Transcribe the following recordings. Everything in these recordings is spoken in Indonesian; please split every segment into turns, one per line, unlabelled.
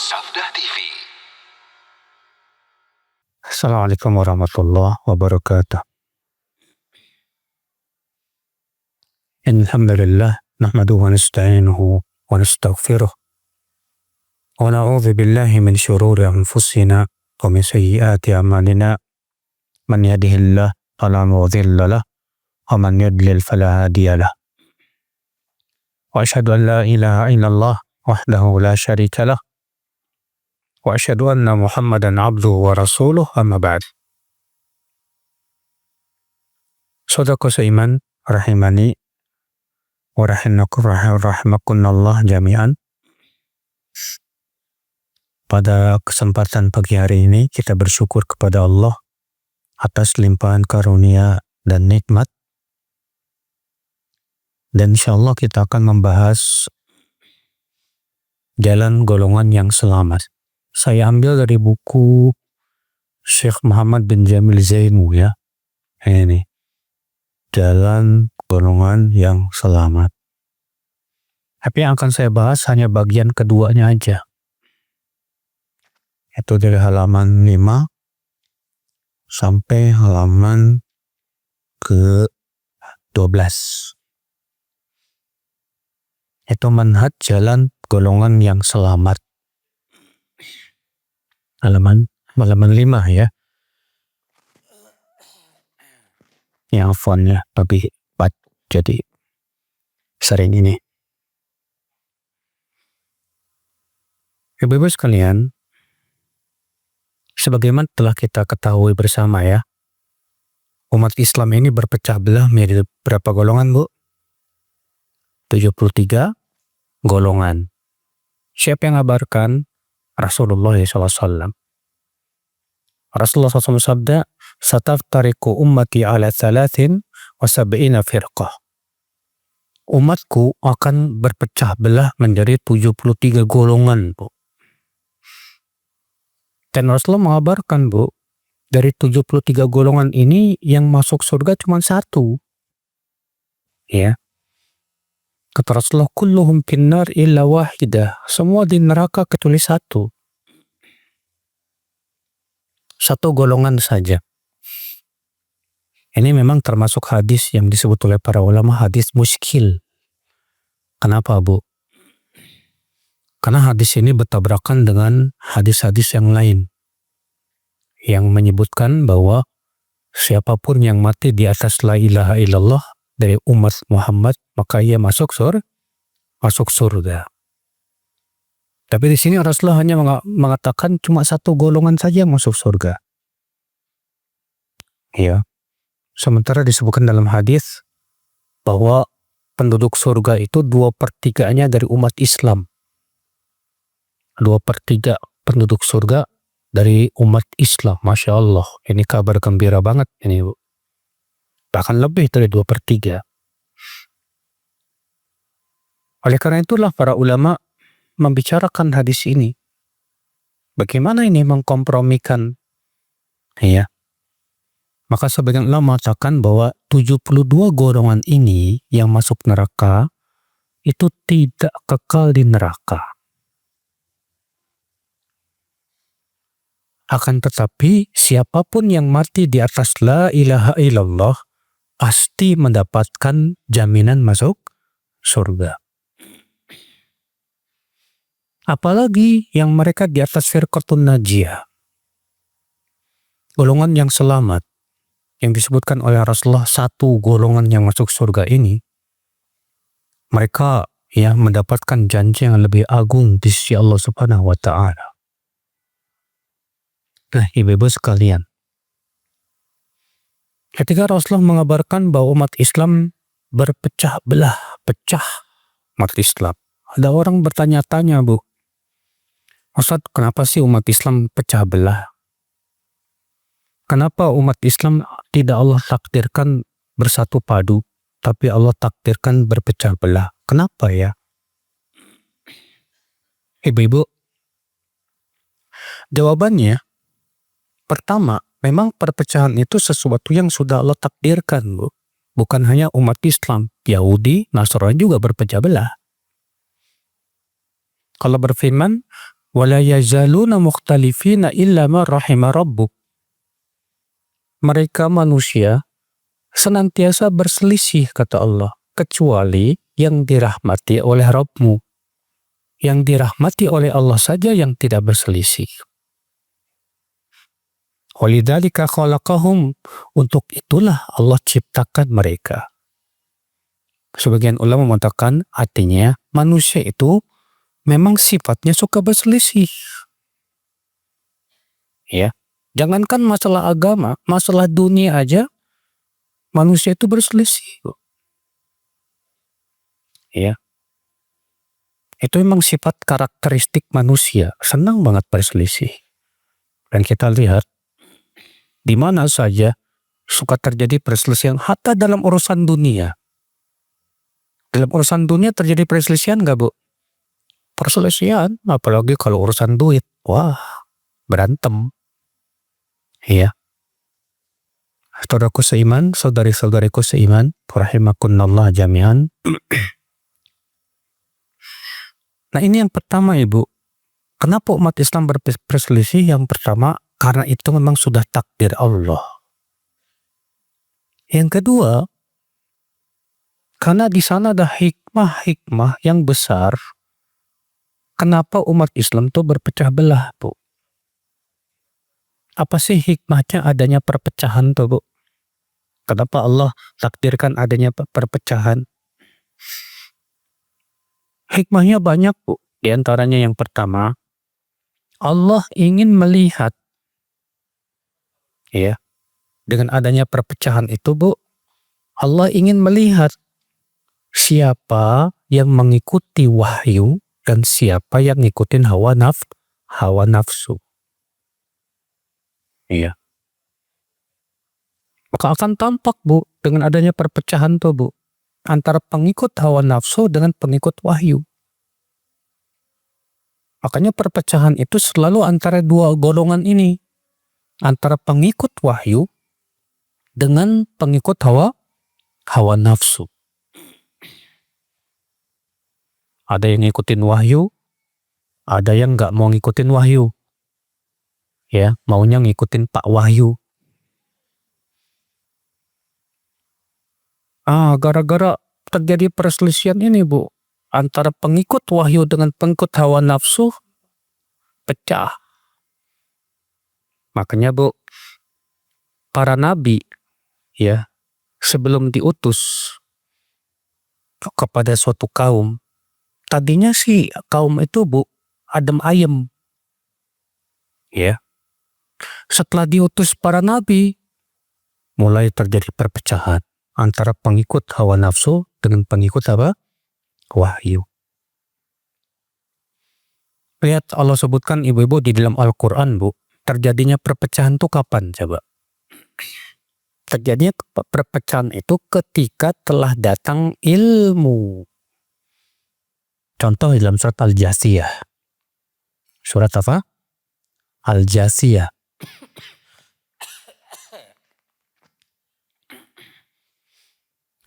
Sabda TV.
Assalamualaikum warahmatullahi wabarakatuh. Alhamdulillah, nahmaduhu wa nasta'inuhu wa nastaghfiruh. Wa na'udzu billahi min syururi anfusina wa min sayyiati a'malina. Man yahdihillahu fala mudilla lahu wa man yudlil fala hadiya lahu. Wa asyhadu an la ilaha illallah wahdahu la syarika lahu. Wa asyhadu anna Muhammadan abduhu wa rasuluh, amma ba'd. Saudaraku seiman, rahimani wa rahimakumullah jami'an. Pada kesempatan pagi hari ini kita bersyukur kepada Allah atas limpahan karunia dan nikmat. Dan insyaallah kita akan membahas jalan golongan yang selamat. Saya ambil dari buku Syekh Muhammad bin Jamil Zainu ya. Ini jalan golongan yang selamat. Tapi yang akan saya bahas hanya bagian keduanya aja. Itu dari halaman 5 sampai halaman ke-12. Itu manhaj jalan golongan yang selamat. Halaman 5 ya. Yang fontnya lebih cepat, jadi sering ini. Ibu-ibu sekalian, sebagaimana telah kita ketahui bersama ya, umat Islam ini berpecah belah menjadi berapa golongan, Bu? 73 golongan. Siapa yang ngabarkan? Rasulullah SAW. Rasulullah SAW sabda, "Sataftariqu ummati ala 73 firqah." Umatku akan berpecah belah menjadi 73 golongan, Bu. Dan Rasulullah mengabarkan, Bu, dari 73 golongan ini yang masuk surga cuma satu. Ya. Kata Rasulullah, kulluhum finnar illa wahidah. Semua di neraka kecuali satu. Satu golongan saja. Ini memang termasuk hadis yang disebut oleh para ulama hadis muskil. Kenapa, Bu? Karena hadis ini bertabrakan dengan hadis-hadis yang lain. Yang menyebutkan bahwa siapapun yang mati di atas la ilaha illallah dari umat Muhammad, maka ia masuk surga. Tapi di sini Rasulullah hanya mengatakan cuma satu golongan saja yang masuk surga. Ya. Sementara disebutkan dalam hadis bahwa penduduk surga itu 2/3-nya dari umat Islam. 2/3 penduduk surga dari umat Islam. Masya Allah. Ini kabar gembira banget ini, Bu. Bahkan lebih dari 2/3. Oleh karena itulah para ulama membicarakan hadis ini. Bagaimana ini mengkompromikan? Ya. Maka sebagian ulama mengatakan bahwa 72 golongan ini yang masuk neraka itu tidak kekal di neraka. Akan tetapi siapapun yang mati di atas la ilaha illallah pasti mendapatkan jaminan masuk surga. Apalagi yang mereka di atas firqatun najiyah. Golongan yang selamat. Yang disebutkan oleh Rasulullah satu golongan yang masuk surga ini. Mereka yang mendapatkan janji yang lebih agung di sisi Allah Subhanahu wa Ta'ala. Nah, ibu-ibu sekalian. Ketika Rasulullah mengabarkan bahwa umat Islam berpecah belah, umat Islam. Ada orang bertanya-tanya, Bu, Ustaz, kenapa sih umat Islam pecah belah? Kenapa umat Islam tidak Allah takdirkan bersatu padu, tapi Allah takdirkan berpecah belah? Kenapa ya? Ibu-ibu, jawabannya, pertama, memang perpecahan itu sesuatu yang sudah Allah takdirkan, Bu. Bukan hanya umat Islam, Yahudi, Nasrani juga berpecah belah. Allah berfirman, Wala yazaluna mukhtalifina illa ma rahima rabbuk. Mereka manusia senantiasa berselisih, kata Allah, kecuali yang dirahmati oleh Rabbmu. Yang dirahmati oleh Allah saja yang tidak berselisih. Walidzalika khalaqahum, untuk itulah Allah ciptakan mereka. Sebagian ulama mengatakan artinya manusia itu memang sifatnya suka berselisih. Ya, jangankan masalah agama, masalah dunia aja manusia itu berselisih. Ya. Itu memang sifat karakteristik manusia, senang banget berselisih. Dan kita lihat di mana saja suka terjadi perselisihan, hatta dalam urusan dunia. Dalam urusan dunia terjadi perselisihan nggak, Bu? Perselisihan, apalagi kalau urusan duit. Wah, berantem. Iya. Saudaraku seiman, saudari-saudariku seiman, rahimakumullah jami'an. Nah, ini yang pertama, Ibu. Kenapa umat Islam berselisih? Yang pertama, karena itu memang sudah takdir Allah. Yang kedua, karena di sana ada hikmah-hikmah yang besar. Kenapa umat Islam itu berpecah belah, Bu? Apa sih hikmahnya adanya perpecahan tuh, Bu? Kenapa Allah takdirkan adanya perpecahan? Hikmahnya banyak, Bu. Di antaranya yang pertama, Allah ingin melihat, ya, dengan adanya perpecahan itu, Bu, Allah ingin melihat siapa yang mengikuti wahyu dan siapa yang ngikutin hawa nafsu. Iya. Maka akan tampak, Bu, dengan adanya perpecahan tuh, Bu, antara pengikut hawa nafsu dengan pengikut wahyu. Makanya perpecahan itu selalu antara dua golongan ini. Antara pengikut wahyu dengan pengikut hawa nafsu. Ada yang ngikutin wahyu, ada yang nggak mau ngikutin wahyu. Ya, maunya ngikutin Pak Wahyu. Gara-gara terjadi perselisihan ini, Bu, antara pengikut wahyu dengan pengikut hawa nafsu, pecah. Makanya, Bu, para nabi, ya, sebelum diutus kepada suatu kaum, tadinya sih kaum itu, Bu, adem ayem. Ya. Setelah diutus para nabi, mulai terjadi perpecahan antara pengikut hawa nafsu dengan pengikut apa? Wahyu. Lihat Allah sebutkan, ibu-ibu, di dalam Al-Quran, Bu, terjadinya perpecahan itu kapan coba? Terjadinya perpecahan itu ketika telah datang ilmu. Contoh dalam surat Al-Jasiyah. Surat apa? Al-Jasiyah.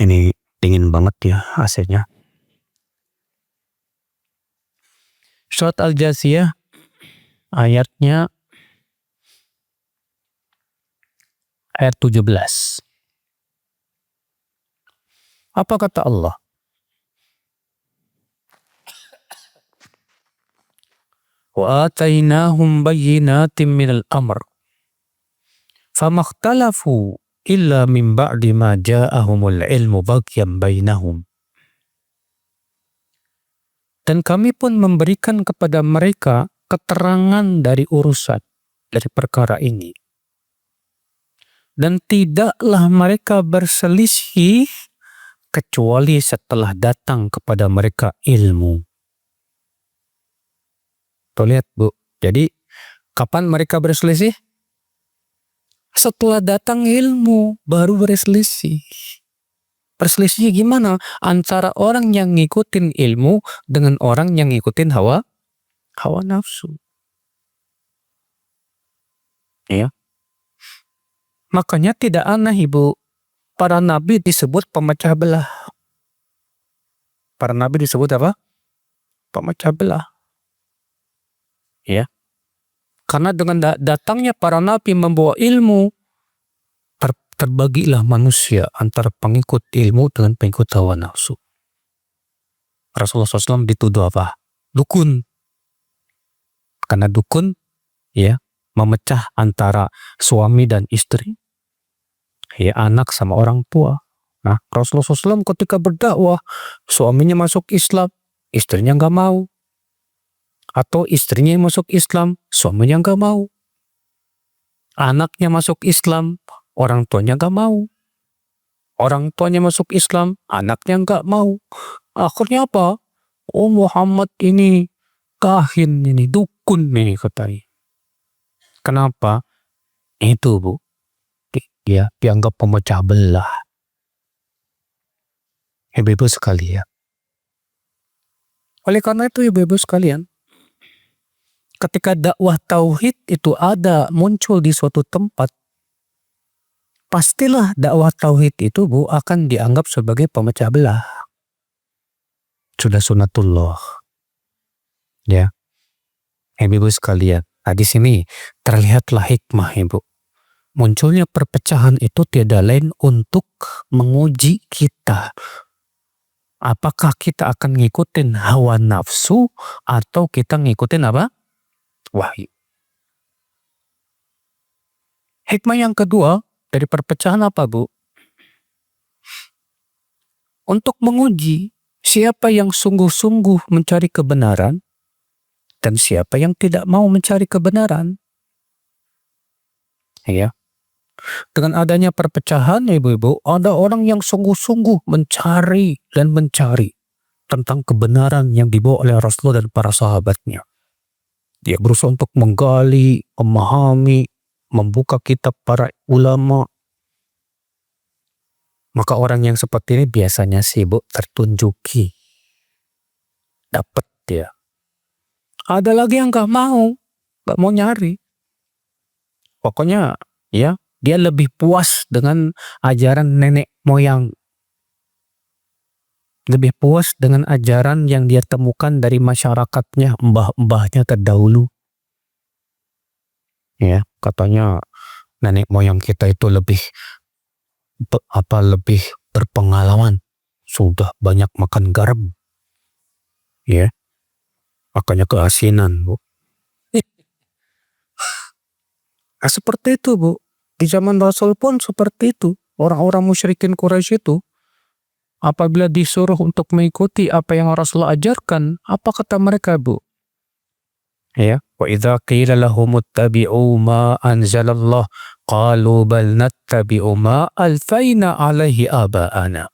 Ini dingin banget ya AC-nya. Surat Al-Jasiyah ayatnya ayat 17. Apa kata Allah? Wa atainahum bayyinatin minal amr. Famakhtalafu illa min ba'di ma ja'ahumul ilmu baghyan bainahum. Dan kami pun memberikan kepada mereka keterangan dari urusan, dari perkara ini. Dan tidaklah mereka berselisih kecuali setelah datang kepada mereka ilmu. Tuh lihat, Bu. Jadi kapan mereka berselisih? Setelah datang ilmu baru berselisih. Perselisihnya gimana? Antara orang yang ngikutin ilmu dengan orang yang ngikutin hawa nafsu. Ya. Makanya tidak aneh, Ibu, para nabi disebut pemecah belah. Para nabi disebut apa? Pemecah belah. Ya. Karena dengan datangnya para nabi membawa ilmu, terbagilah manusia antara pengikut ilmu dengan pengikut hawa nafsu. Rasulullah SAW dituduh apa? Dukun. Karena dukun ya memecah antara suami dan istri, ya anak sama orang tua. Nah, Rasulullah SAW ketika berdakwah, suaminya masuk Islam, istrinya nggak mau. Atau istrinya yang masuk Islam, suaminya nggak mau. Anaknya masuk Islam, orang tuanya nggak mau. Orang tuanya masuk Islam, anaknya nggak mau. Akhirnya apa? Oh, Muhammad ini kahin, ini dukun nih katanya. Kenapa? Itu Bu, ya dianggap pemecah belah. Ibu-ibu sekalian. Oleh karena itu ibu-ibu sekalian, ketika dakwah tauhid itu ada muncul di suatu tempat, pastilah dakwah tauhid itu Bu akan dianggap sebagai pemecah belah. Sudah sunatullah. Ya. Ibu-ibu sekalian, nah di sini terlihatlah hikmah Ibu. Munculnya perpecahan itu tiada lain untuk menguji kita. Apakah kita akan ngikutin hawa nafsu atau kita ngikutin apa? Wahyu. Hikmah yang kedua dari perpecahan apa Bu? Untuk menguji siapa yang sungguh-sungguh mencari kebenaran dan siapa yang tidak mau mencari kebenaran. Ya. Dengan adanya perpecahan ibu-ibu, ada orang yang sungguh-sungguh mencari dan mencari tentang kebenaran yang dibawa oleh Rasulullah dan para sahabatnya. Dia berusaha untuk menggali, memahami, membuka kitab para ulama. Maka orang yang seperti ini biasanya sibuk tertunjuki. Dapat dia. Ada lagi yang gak mau nyari. Pokoknya ya, dia lebih puas dengan ajaran nenek moyang. Lebih puas dengan ajaran yang dia temukan dari masyarakatnya, mbah-mbahnya terdahulu. Ya, katanya nenek moyang kita itu lebih berpengalaman, sudah banyak makan garam. Ya. Makanya keasinan, Bu. Nah, seperti itu, Bu. Di zaman Rasul pun seperti itu. Orang-orang musyrikin Quraisy itu apabila disuruh untuk mengikuti apa yang Rasulullah ajarkan, apa kata mereka, Bu? Ya, wa idza qila lahum ittabi'u ma anzalallah qalu bal nattabi'u ma alfaina alaihi aba'ana.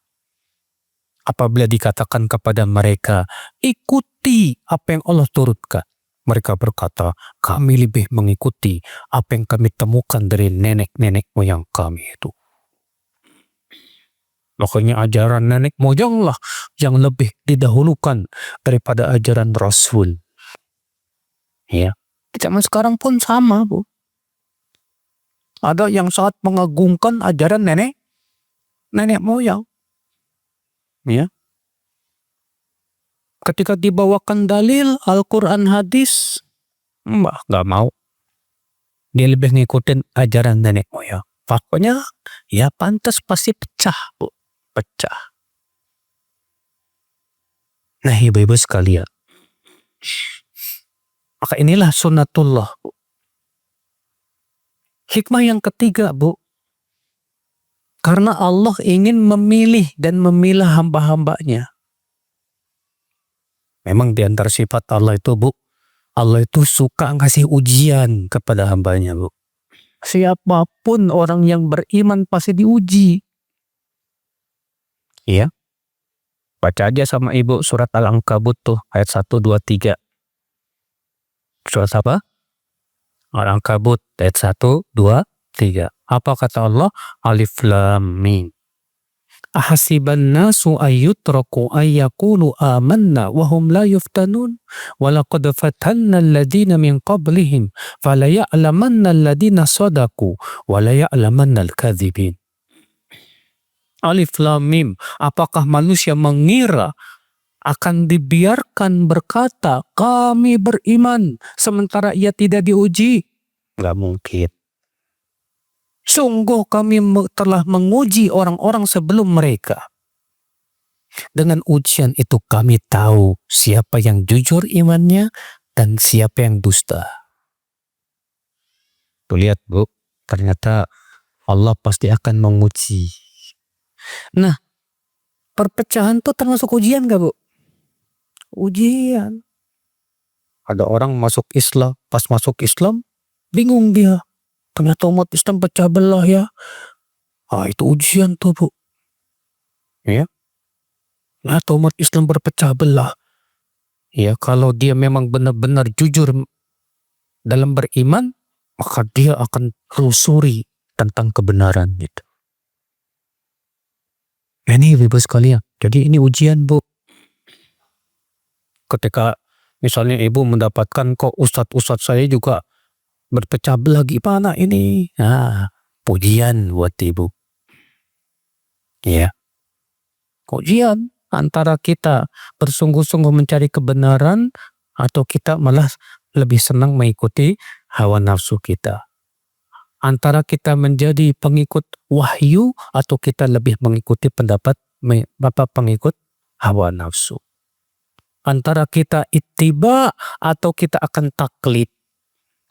Apabila dikatakan kepada mereka, ikuti apa yang Allah turunkan, mereka berkata, kami lebih mengikuti apa yang kami temukan dari nenek-nenek moyang kami itu. Makanya ajaran nenek moyanglah yang lebih didahulukan daripada ajaran Rasul. Ya, di zaman sekarang pun sama, Bu. Ada yang sangat mengagungkan ajaran nenek moyang. Ya. Ketika dibawakan dalil Al-Quran hadis, nggak mau. Dia lebih ngikutin ajaran nenek moyang. Pokoknya ya pantas pasti pecah, Bu. Pecah. Nah ibu-ibu sekalian, maka inilah sunnatullah, Bu. Hikmah yang ketiga, Bu, karena Allah ingin memilih dan memilah hamba-hambanya. Memang di antara sifat Allah itu, Bu, Allah itu suka ngasih ujian kepada hambanya, Bu. Siapapun orang yang beriman pasti diuji. Iya. Baca aja sama Ibu surat Al-Ankabut tuh ayat 1, 2, 3. Surat apa? Al-Ankabut ayat 1, 2, 3. Apa kata Allah? Alif Lam Mim. Ahasiban nasu ayyutraku ayyakulu amanna wahum la yuftanun walaqad fatanna alladhina min qablihim falaya'lamanna alladhina sadaku walaya'lamanna al-kadhibin. Alif Lam Mim. Apakah manusia mengira akan dibiarkan berkata, kami beriman, sementara ia tidak diuji? Nggak mungkin. Sungguh kami telah menguji orang-orang sebelum mereka. Dengan ujian itu kami tahu siapa yang jujur imannya dan siapa yang dusta. Tuh lihat Bu, ternyata Allah pasti akan menguji. Nah, perpecahan tuh termasuk ujian gak Bu? Ujian. Ada orang masuk Islam, pas masuk Islam bingung dia. Ternyata umat Islam pecah belah ya. Itu ujian tuh Bu. Ya. Atau umat Islam berpecah belah. Ya, kalau dia memang benar-benar jujur dalam beriman, maka dia akan telusuri tentang kebenaran gitu. Ini Ibu sekalian. Jadi ini ujian Bu. Ketika misalnya Ibu mendapatkan kok ustadz-ustadz saya juga berpecah belah gimana ini? Pujian buat Ibu. Ya. Ujian antara kita bersungguh-sungguh mencari kebenaran atau kita malah lebih senang mengikuti hawa nafsu kita. Antara kita menjadi pengikut wahyu atau kita lebih mengikuti pengikut hawa nafsu. Antara kita ittiba atau kita akan taklid.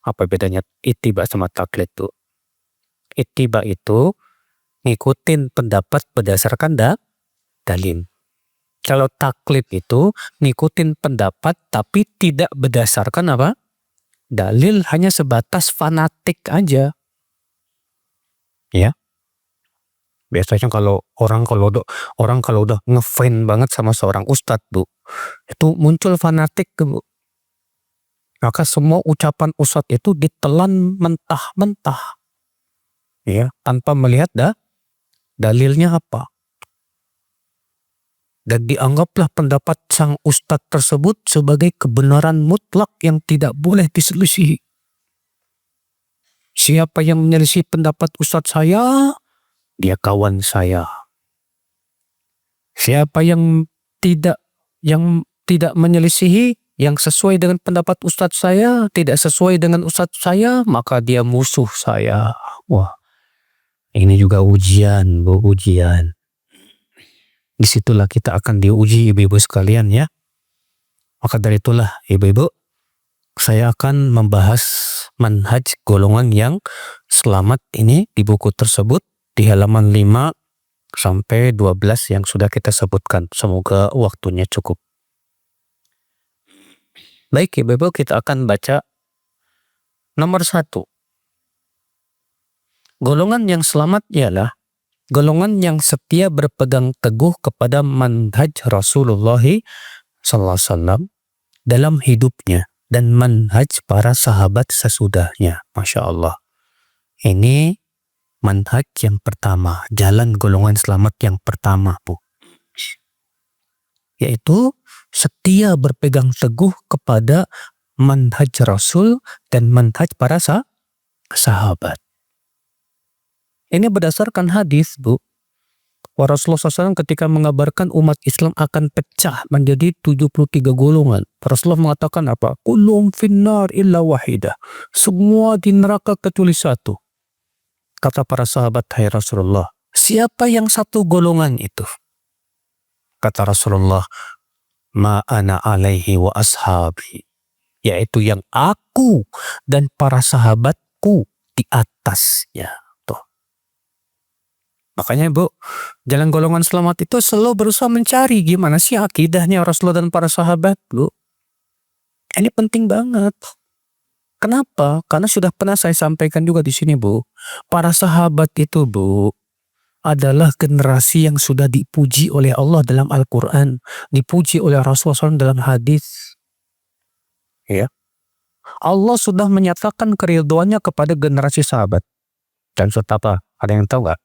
Apa bedanya ittiba sama taklid itu? Ittiba itu ngikutin pendapat berdasarkan dalil. Kalau taklid itu ngikutin pendapat tapi tidak berdasarkan apa? Dalil, hanya sebatas fanatik aja. Ya. Biasanya kalau orang kalau udah ngefan banget sama seorang ustadz Bu, itu muncul fanatik Bu. Maka semua ucapan ustadz itu ditelan mentah-mentah. Ya, tanpa melihat dalilnya apa. Dan dianggaplah pendapat sang ustadz tersebut sebagai kebenaran mutlak yang tidak boleh diselisihi. Siapa yang menyelisih pendapat ustadz saya, dia kawan saya. Siapa yang tidak menyelisihi, yang sesuai dengan pendapat ustadz saya, tidak sesuai dengan ustadz saya, maka dia musuh saya. Wah, ini juga ujian Bu, ujian. Disitulah kita akan diuji ibu-ibu sekalian ya. Maka dari itulah ibu-ibu, saya akan membahas manhaj golongan yang selamat ini di buku tersebut di halaman 5 sampai 12 yang sudah kita sebutkan. Semoga waktunya cukup. Baik ibu-ibu, kita akan baca nomor 1. Golongan yang selamat ialah golongan yang setia berpegang teguh kepada manhaj Rasulullah SAW dalam hidupnya dan manhaj para sahabat sesudahnya. Masya Allah. Ini manhaj yang pertama, jalan golongan selamat yang pertama Bu. Yaitu setia berpegang teguh kepada manhaj Rasul dan manhaj para sahabat. Ini berdasarkan hadis Bu. Rasulullah SAW ketika mengabarkan umat Islam akan pecah menjadi 73 golongan. Rasulullah mengatakan apa? Kullum finnar illa wahidah. Semua di neraka kecuali satu. Kata para sahabat, hai Rasulullah, siapa yang satu golongan itu? Kata Rasulullah, ma ana alaihi wa ashabi. Yaitu yang aku dan para sahabatku di atasnya. Makanya Bu, jalan golongan selamat itu selalu berusaha mencari gimana sih akidahnya Rasulullah dan para sahabat Bu. Ini penting banget. Kenapa? Karena sudah pernah saya sampaikan juga di sini Bu. Para sahabat itu Bu adalah generasi yang sudah dipuji oleh Allah dalam Al-Quran. Dipuji oleh Rasulullah SAW dalam hadis. Ya. Allah sudah menyatakan keridhoannya kepada generasi sahabat. Dan surat apa? Ada yang tahu nggak?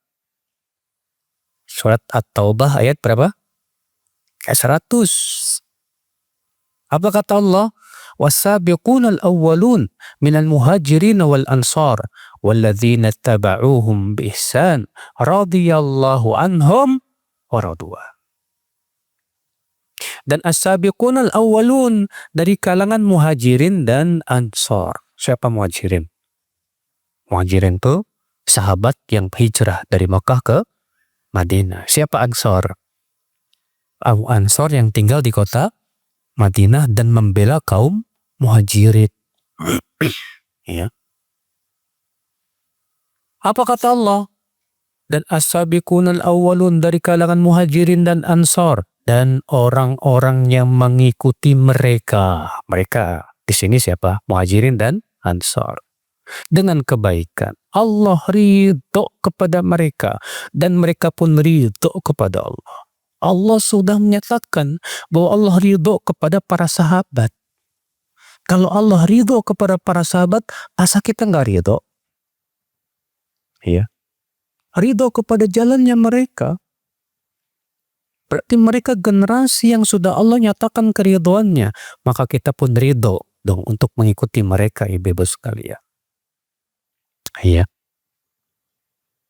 Surat At-Taubah ayat berapa? Ayat 100. Apa kata Allah? Wasabiqunal awwalun minal muhajirin wal ansar walladzina taba'uhum bi ihsan radhiyallahu anhum wa radwa. Dan as-sabiqunal awwalun dari kalangan muhajirin dan ansor. Siapa muhajirin? Muhajirin itu sahabat yang hijrah dari Makkah ke Madinah. Siapa ansor? Ansor yang tinggal di kota Madinah dan membela kaum muhajirin. Ya. Apa kata Allah? Dan as-sabiqunal awwalun dari kalangan muhajirin dan ansor dan orang-orang yang mengikuti mereka. Mereka di sini siapa? Muhajirin dan ansor. Dengan kebaikan. Allah ridho kepada mereka dan mereka pun ridho kepada Allah. Allah sudah menyatakan bahwa Allah ridho kepada para sahabat. Kalau Allah ridho kepada para sahabat, asa kita nggak ridho? Iya. Ridho kepada jalannya mereka. Berarti mereka generasi yang sudah Allah nyatakan keridhoannya. Maka kita pun ridho dong untuk mengikuti mereka, ibu-ibu sekalian. Iya.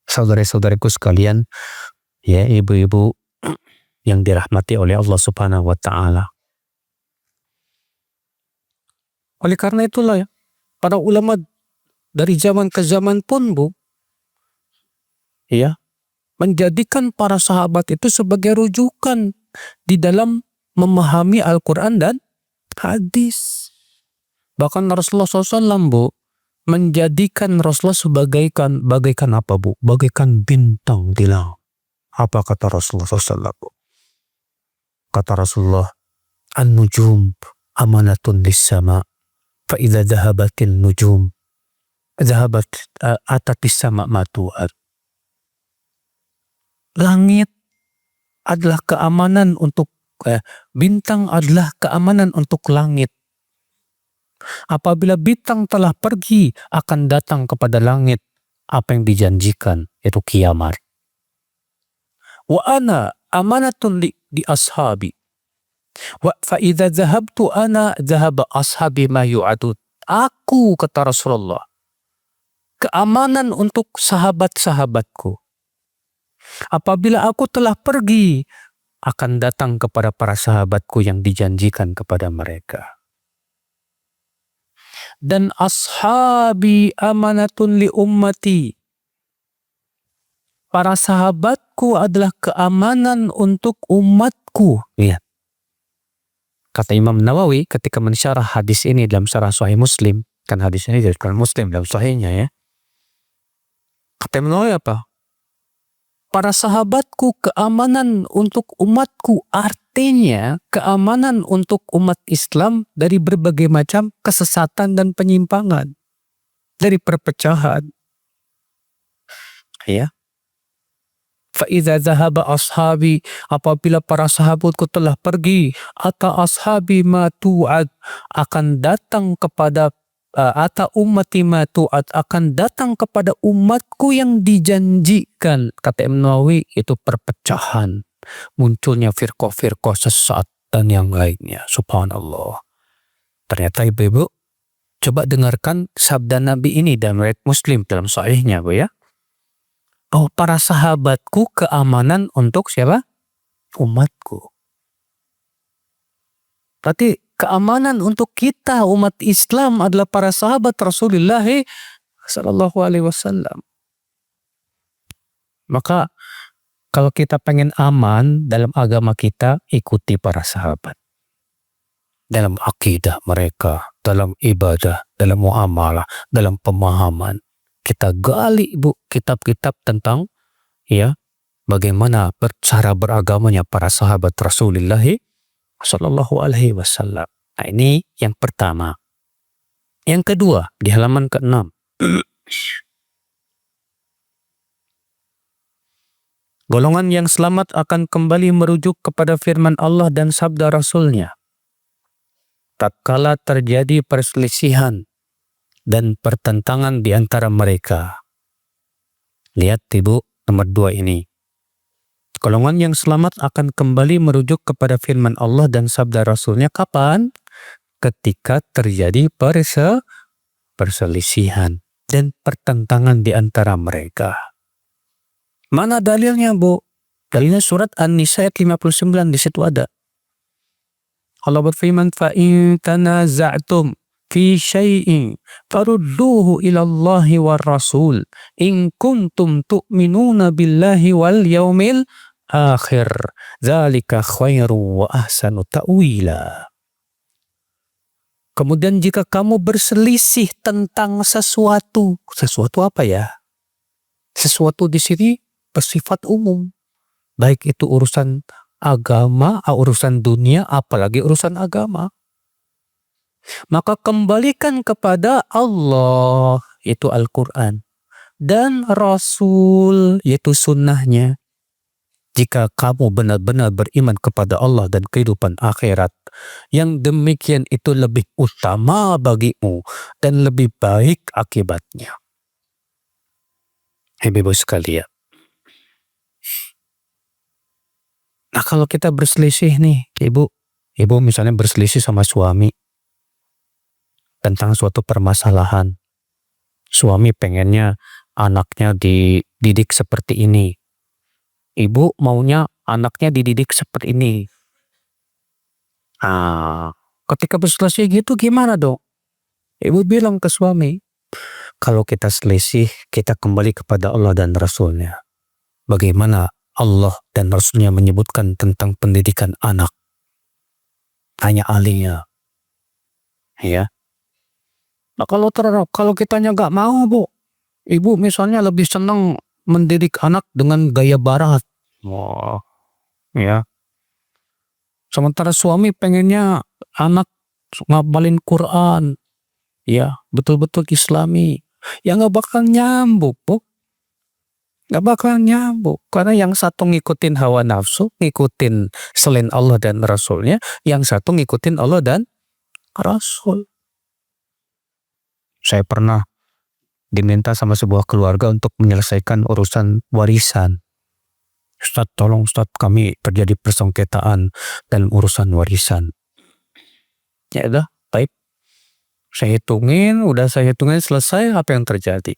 Saudara-saudariku sekalian, ya ibu-ibu yang dirahmati oleh Allah Subhanahu wa Ta'ala. Oleh karena itulah ya, para ulama dari zaman ke zaman pun ya, menjadikan para sahabat itu sebagai rujukan di dalam memahami Al-Quran dan hadis. Bahkan Rasulullah SAW menjadikan Rasulullah bagaikan apa bagaikan bintang di langit. Apa kata Rasulullah SAW? Kata Rasulullah, an-nujum amanatun lis-sama, fa idza dhahabatin nujum atatis sama matu'at. Langit adalah keamanan untuk bintang adalah keamanan untuk langit. Apabila bintang telah pergi, akan datang kepada langit apa yang dijanjikan, yaitu kiamat. Wa ana amanatun di ashabi. Wa fa idza dhahabtu ana dhahaba ashabi ma yu'adud. Aku, kata Rasulullah, keamanan untuk sahabat-sahabatku. Apabila aku telah pergi, akan datang kepada para sahabatku yang dijanjikan kepada mereka. Dan ashabi amanatun li ummati. Para sahabatku adalah keamanan untuk umatku. Lihat. Kata Imam Nawawi ketika mensyarah hadis ini dalam syarah Sahih Muslim. Kan hadis ini dari Muslim dalam Sahihnya ya. Kata Imam Nawawi apa? Para sahabatku keamanan untuk umatku. Artinya keamanan untuk umat Islam dari berbagai macam kesesatan dan penyimpangan. Dari perpecahan. Ya. Fa'idha zahaba ashabi, apabila para sahabatku telah pergi, ata ashabi ma tu'ad, akan datang kepada ata ummati ma tu'ad, akan datang kepada umatku yang dijanjikan. Kata Imam Nawawi, itu perpecahan, munculnya firqah-firqah sesat dan yang lainnya. Subhanallah. Ternyata ibu-ibu, coba dengarkan sabda Nabi ini dalam riwayat Muslim dalam sahihnya, Bu ya. Oh, para sahabatku keamanan untuk siapa? Umatku. Berarti keamanan untuk kita umat Islam adalah para sahabat Rasulullah sallallahu alaihi wasallam. Maka kalau kita pengen aman dalam agama kita, ikuti para sahabat. Dalam akidah mereka, dalam ibadah, dalam muamalah, dalam pemahaman. Kita gali kitab-kitab tentang ya bagaimana cara beragamanya para sahabat Rasulullah sallallahu alaihi wasallam. Nah, ini yang pertama. Yang kedua di halaman ke-6. Golongan yang selamat akan kembali merujuk kepada firman Allah dan sabda Rasulnya. Tatkala terjadi perselisihan dan pertentangan di antara mereka. Lihat ibu nomor 2 ini. Golongan yang selamat akan kembali merujuk kepada firman Allah dan sabda Rasulnya kapan? Ketika terjadi perselisihan dan pertentangan di antara mereka. Mana dalilnya, Bu? Dalilnya surat An-Nisa ayat 59, di situ ada. Allah berfirman, "Fa in tanaza'tum fi syai'in farudduhu ila Allahi war Rasul in kuntum tu'minuna billahi wal yaumil akhir. Dzalika khairu wa ahsanu ta'wila." Kemudian jika kamu berselisih tentang sesuatu apa ya? Sesuatu di sini bersifat umum, baik itu urusan agama, urusan dunia, apalagi urusan agama. Maka kembalikan kepada Allah, yaitu Al-Quran, dan Rasul, yaitu sunnahnya. Jika kamu benar-benar beriman kepada Allah dan kehidupan akhirat, yang demikian itu lebih utama bagimu dan lebih baik akibatnya. Ibu sekalian. Nah, kalau kita berselisih nih, ibu misalnya berselisih sama suami tentang suatu permasalahan. Suami pengennya anaknya dididik seperti ini. Ibu maunya anaknya dididik seperti ini. Ketika berselisih gitu gimana dong? Ibu bilang ke suami, kalau kita selisih, kita kembali kepada Allah dan Rasulnya. Bagaimana Allah dan Rasulnya menyebutkan tentang pendidikan anak? Tanya ahlinya. Ya. Nah, kalau kitanya nggak mau, Bu, ibu misalnya lebih senang mendidik anak dengan gaya barat. Wah, ya. Sementara suami pengennya anak ngapalin Quran, ya, betul-betul Islami. Ya nggak bakal nyambung, Bu. Nggak bakal nyambung. Karena yang satu ngikutin hawa nafsu, ngikutin selain Allah dan Rasulnya, yang satu ngikutin Allah dan Rasul. Saya pernah diminta sama sebuah keluarga untuk menyelesaikan urusan warisan. Ustaz, tolong Ustaz, kami terjadi persengketaan dalam urusan warisan. Ya udah, baik. Saya hitungin selesai, apa yang terjadi.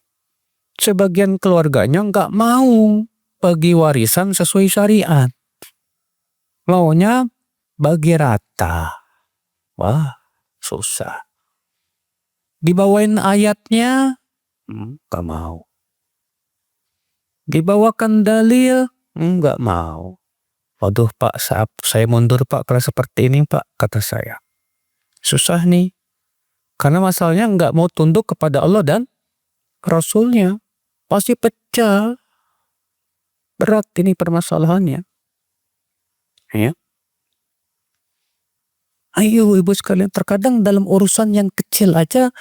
Sebagian keluarganya nggak mau bagi warisan sesuai syariat. Maunya bagi rata. Wah, susah. Dibawain ayatnya, nggak mau. Dibawakan dalil, nggak mau. Waduh Pak, saya mundur Pak kalau seperti ini Pak, kata saya. Susah nih. Karena masalahnya nggak mau tunduk kepada Allah dan Rasulnya. Pasti pecah. Berat ini permasalahannya. Ya. Ayo ibu sekalian, terkadang dalam urusan yang kecil aja,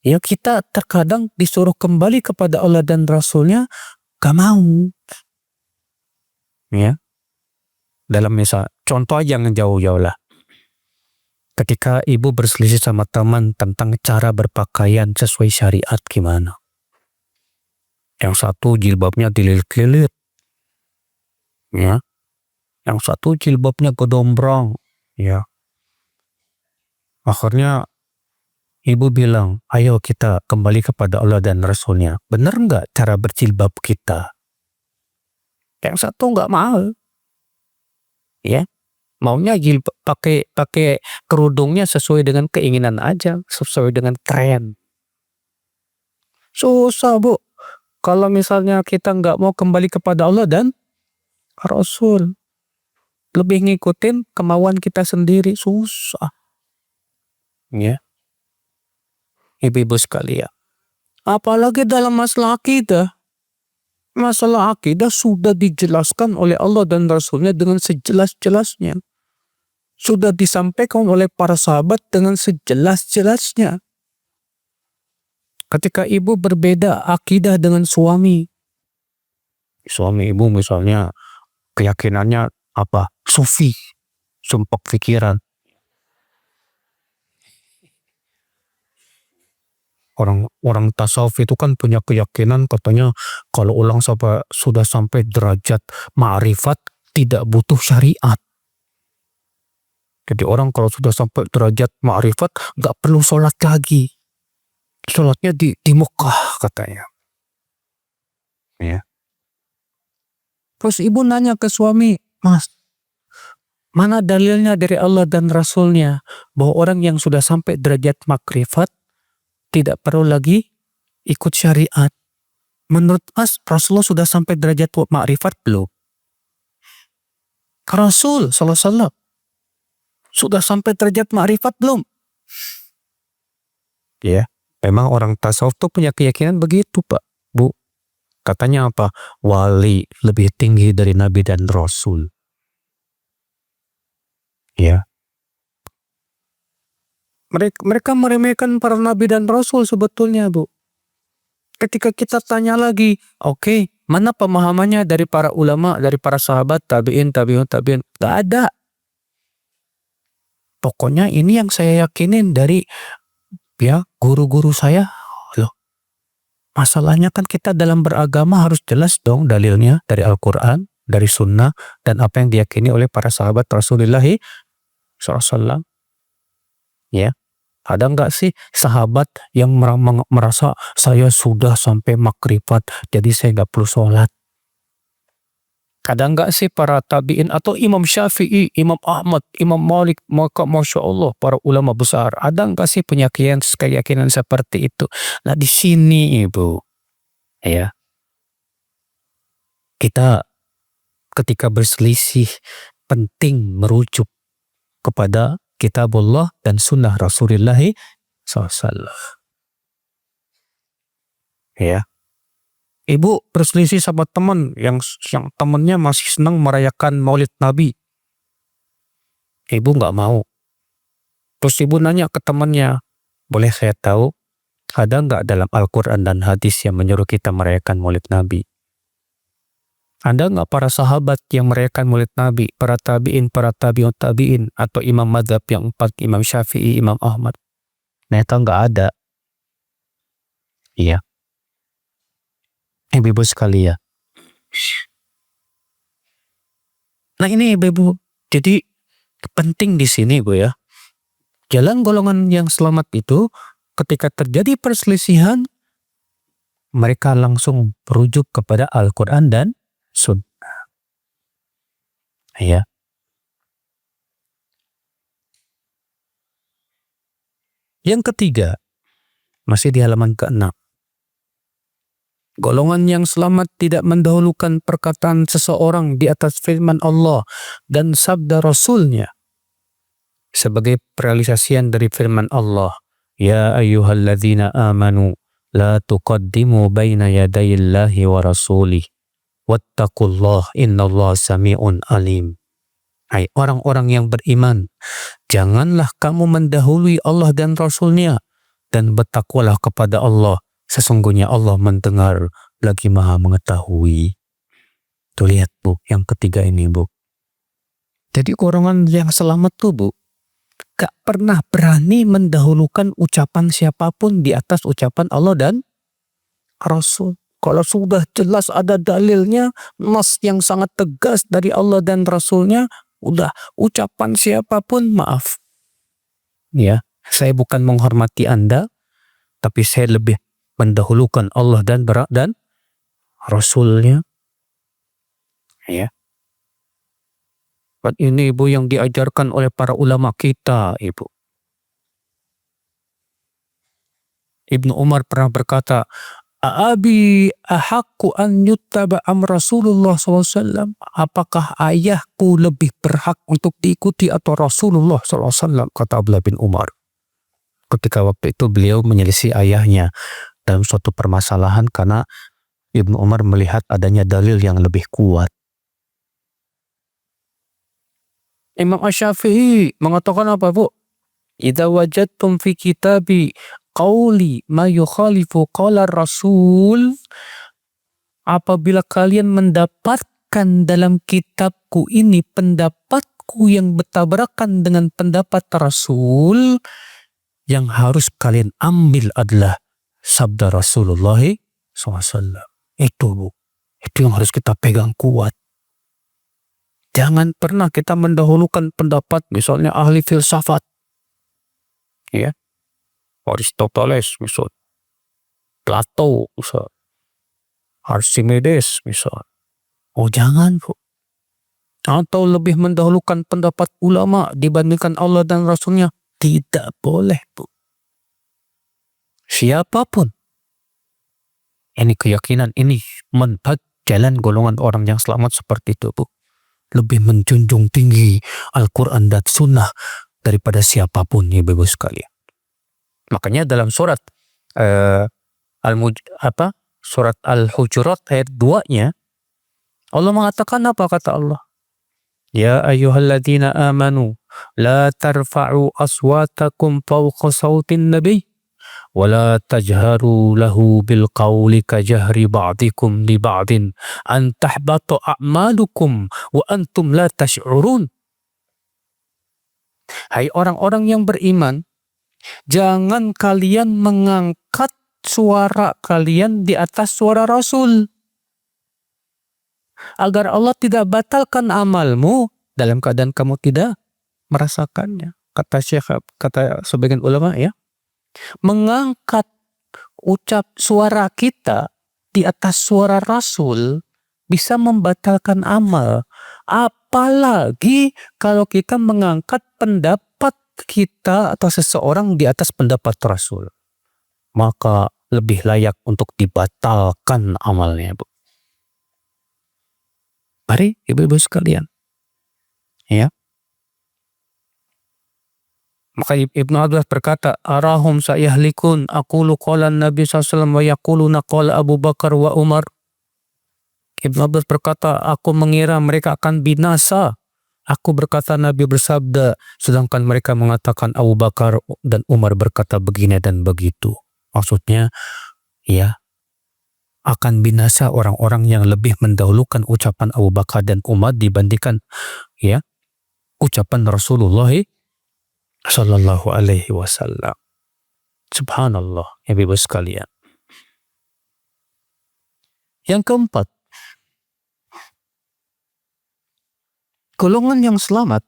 ya kita terkadang disuruh kembali kepada Allah dan Rasulnya, gak mau. Ya. Dalam misal, contoh aja yang jauh-jauh lah. Ketika ibu berselisih sama teman tentang cara berpakaian sesuai syariat gimana. Yang satu jilbabnya dililit-lilit. Ya. Yang satu jilbabnya gedombrong. Ya. Akhirnya ibu bilang, ayo kita kembali kepada Allah dan Rasulnya. Benar nggak cara berjilbab kita? Yang satu nggak mau. Ya. Maunya pakai kerudungnya sesuai dengan keinginan aja, sesuai dengan tren. Susah, Bu. Kalau misalnya kita nggak mau kembali kepada Allah dan Rasul, lebih ngikutin kemauan kita sendiri, susah. Ya. Ibu-ibu sekalian. Apalagi dalam masalah akidah. Masalah akidah sudah dijelaskan oleh Allah dan Rasulnya dengan sejelas-jelasnya. Sudah disampaikan oleh para sahabat dengan sejelas-jelasnya. Ketika ibu berbeda akidah dengan suami ibu misalnya keyakinannya apa? Sufi, sumpah pikiran. Orang tasawuf itu kan punya keyakinan katanya kalau orang sudah sampai derajat ma'rifat tidak butuh syariat. Jadi orang kalau sudah sampai derajat ma'rifat nggak perlu sholat lagi. Sholatnya di Mekah katanya. Ya. Terus ibu nanya ke suami, Mas, Mana dalilnya dari Allah dan Rasulnya bahwa orang yang sudah sampai derajat makrifat tidak perlu lagi ikut syariat? Menurut Mas, Rasulullah sudah sampai derajat makrifat belum? Rasul sallallahu alaihi wasallam sudah sampai derajat makrifat belum? Ya, memang orang tasawuf tuh punya keyakinan begitu, Pak, Bu. Katanya apa? Wali lebih tinggi dari Nabi dan Rasul. Ya. Mereka meremehkan para Nabi dan Rasul sebetulnya, Bu. Ketika kita tanya lagi, oke, mana pemahamannya dari para ulama, dari para sahabat, tabi'in, tabi'in. Gak ada. Pokoknya ini yang saya yakinin dari guru-guru saya. Loh, masalahnya kan kita dalam beragama harus jelas dong dalilnya dari Al-Quran, dari Sunnah, dan apa yang diyakini oleh para sahabat Rasulullah SAW. Ya, ada nggak sih sahabat yang merasa saya sudah sampai makrifat, jadi saya nggak perlu sholat? Ada nggak sih para tabi'in atau Imam Syafi'i, Imam Ahmad, Imam Malik, maka Masya Allah para ulama besar, ada nggak sih keyakinan seperti itu? Nah di sini Ibu, ya, kita ketika berselisih penting merujuk kepada kitabullah dan sunnah Rasulullah SAW. Ya. Ibu berselisih sama teman yang temannya masih senang merayakan Maulid Nabi. Ibu nggak mau. Terus ibu nanya ke temannya, boleh saya tahu ada nggak dalam Al-Quran dan hadis yang menyuruh kita merayakan Maulid Nabi? Ada nggak para sahabat yang merayakan Maulid Nabi, para tabi'in, para tabi'un tabi'in, atau imam madzhab yang 4, Imam Syafi'i, Imam Ahmad? Ternyata nggak ada. Iya. Ibu-ibu sekalian. Nah ini ibu-ibu, jadi penting di sini Bu ya. Jalan golongan yang selamat itu ketika terjadi perselisihan, mereka langsung merujuk kepada Al-Quran dan Sunnah. Ya. Yang ketiga, masih di halaman ke-6. Golongan yang selamat tidak mendahulukan perkataan seseorang di atas firman Allah dan sabda Rasulnya sebagai realisasian dari firman Allah. Ya ayyuhalladzina amanu la tuqaddimu baina yadayillahi wa rasulih wattaqullah innallaha sami'un alim. Hai orang-orang yang beriman, janganlah kamu mendahului Allah dan Rasulnya, dan bertakwalah kepada Allah. Sesungguhnya Allah mendengar lagi maha mengetahui. Tuh lihat Bu, yang ketiga ini Bu. Jadi golongan yang selamat tuh Bu, gak pernah berani mendahulukan ucapan siapapun di atas ucapan Allah dan Rasul. Kalau sudah jelas ada dalilnya, nas yang sangat tegas dari Allah dan Rasulnya, udah ucapan siapapun maaf. Ya, saya bukan menghormati Anda, tapi saya lebih mendahulukan Allah dan Rasulnya. Ya. Dan ini Ibu yang diajarkan oleh para ulama kita Ibu. Ibnu Umar pernah berkata, Abi ahakku an yuttaba am Rasulullah SAW. Apakah ayahku lebih berhak untuk diikuti atau Rasulullah SAW? Kata Abdullah bin Umar. Ketika waktu itu beliau menyelisih ayahnya dalam suatu permasalahan karena Ibnu Umar melihat adanya dalil yang lebih kuat. Imam Asy-Syafi'i mengatakan apa Bu? Idza wajadtum fi kitabi qauli ma yukhalifu qala Rasul, apabila kalian mendapatkan dalam kitabku ini pendapatku yang bertabrakan dengan pendapat Rasul, yang harus kalian ambil adalah sabda Rasulullah SAW. Itu Bu, itu yang harus kita pegang kuat. Jangan pernah kita mendahulukan pendapat misalnya ahli filsafat. Ya. Aristoteles misal. Plato misal. Archimedes misal. Oh jangan Bu. atau lebih mendahulukan pendapat ulama dibandingkan Allah dan Rasulnya. Tidak boleh, Bu. Siapapun. Ini keyakinan, ini manhaj jalan golongan orang yang selamat seperti itu, Bu. Lebih menjunjung tinggi Al-Quran dan Sunnah daripada siapapun, Ibu sekalian. Makanya dalam surat surat Al-Hujurat ayat 2-nya Allah mengatakan apa kata Allah? Ya ayyuhalladzina amanu la tarfa'u aswatakum fawqa sautin nabi wa la tajharu lahu bil qawli ka jahri ba'dikum li ba'din an tahbata a'malukum wa antum la tash'urun. Hai orang-orang yang beriman, jangan kalian mengangkat suara kalian di atas suara Rasul, agar Allah tidak batalkan amalmu dalam keadaan kamu tidak merasakannya. Kata sebagian ulama, ya, mengangkat suara kita di atas suara Rasul bisa membatalkan amal. Apalagi kalau kita mengangkat pendapat kita atau seseorang di atas pendapat Rasul, maka lebih layak untuk dibatalkan amalnya, Bu. Mari ibu-ibu sekalian, ya. Maka Ibnu Abbas berkata, arahum sayahlikun aqulu qala Nabi SAW wa yaquluna qala Abu Bakar wa Umar. Ibnu Abbas berkata, aku mengira mereka akan binasa. Aku berkata Nabi bersabda, sedangkan mereka mengatakan Abu Bakar dan Umar berkata begini dan begitu. Maksudnya, ya, akan binasa orang-orang yang lebih mendahulukan ucapan Abu Bakar dan Umar dibandingkan, ya, ucapan Rasulullah sallallahu alaihi wasallam. Subhanallah, ya ibu sekalian. Yang keempat, golongan yang selamat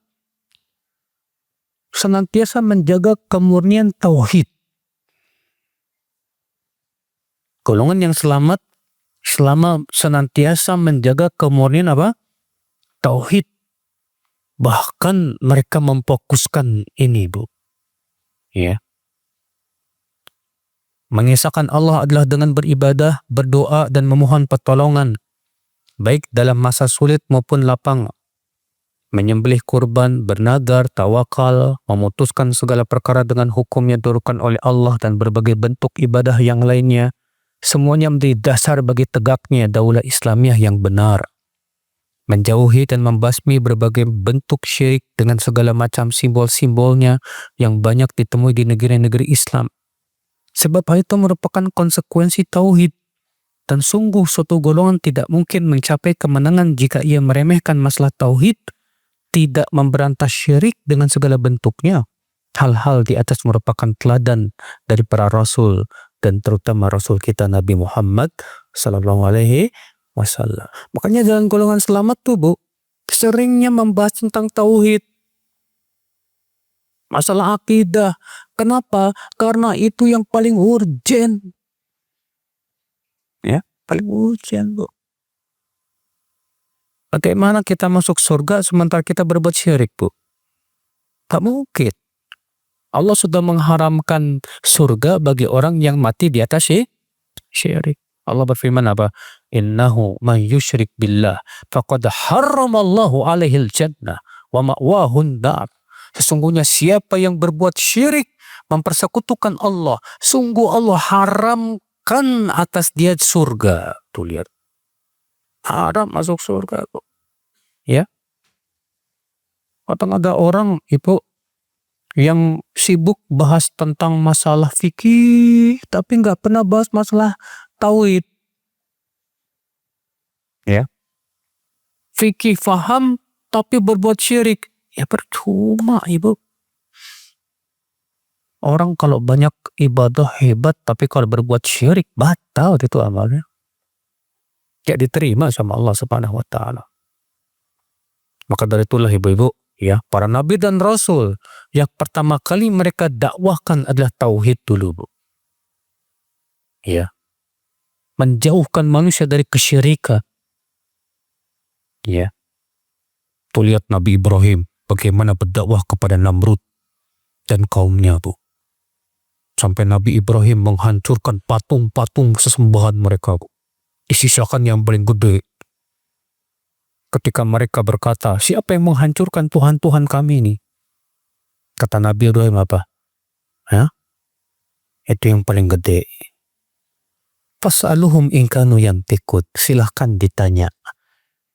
senantiasa menjaga kemurnian tauhid. Golongan yang selamat senantiasa menjaga kemurnian apa? Tauhid. Bahkan mereka memfokuskan ini, Bu. Ya. Mengisahkan Allah adalah dengan beribadah, berdoa, dan memohon pertolongan, baik dalam masa sulit maupun lapang. Menyembelih kurban, bernadar, tawakal, memutuskan segala perkara dengan hukum yang diturunkan oleh Allah, dan berbagai bentuk ibadah yang lainnya. Semuanya menjadi dasar bagi tegaknya daulah Islamiyah yang benar. Menjauhi dan membasmi berbagai bentuk syirik dengan segala macam simbol-simbolnya yang banyak ditemui di negeri-negeri Islam. Sebab hal itu merupakan konsekuensi tauhid. Dan sungguh suatu golongan tidak mungkin mencapai kemenangan jika ia meremehkan masalah tauhid, tidak memberantas syirik dengan segala bentuknya. Hal-hal di atas merupakan teladan dari para rasul, dan terutama Rasul kita Nabi Muhammad sallallahu alaihi wasallam. Makanya dalam golongan selamat tuh, Bu, seringnya membahas tentang tauhid, masalah akidah. Kenapa? Karena itu yang paling urgent. Ya, paling urgent, Bu. Bagaimana kita masuk surga sementara kita berbuat syirik, Bu? Tak mungkin. Allah sudah mengharamkan surga bagi orang yang mati di atas syirik. Allah berfirman apa? Innahu man yusyrik billah faqad harramallahu alaihil jannah wa ma'wahun nar. Sesungguhnya siapa yang berbuat syirik, mempersekutukan Allah, sungguh Allah haramkan atas dia surga. Tuh lihat. Haram masuk surga, Bu. Ya. Kadang ada orang, Ibu, yang sibuk bahas tentang masalah fikih, tapi nggak pernah bahas masalah tauhid. Ya. Fikih faham, tapi berbuat syirik. Ya percuma, Ibu. Orang kalau banyak ibadah hebat, tapi kalau berbuat syirik, batal itu amalnya. Tidak diterima sama Allah Subhanahu wa Ta'ala. Maka dari itulah, ibu-ibu, ya, para nabi dan rasul yang pertama kali mereka dakwahkan adalah tauhid dulu, Bu. Ya. Menjauhkan manusia dari kesyirikan. Ya. Tuh lihat Nabi Ibrahim bagaimana berdakwah kepada Namrud dan kaumnya, Bu. Sampai Nabi Ibrahim menghancurkan patung-patung sesembahan mereka, Bu. Disisakan yang paling gede. Ketika mereka berkata, siapa yang menghancurkan Tuhan-Tuhan kami ini? Kata Nabi Ibrahim apa? Ya? Itu yang paling gede. Fas'aluhum in kanu yantiqun. Silahkan ditanya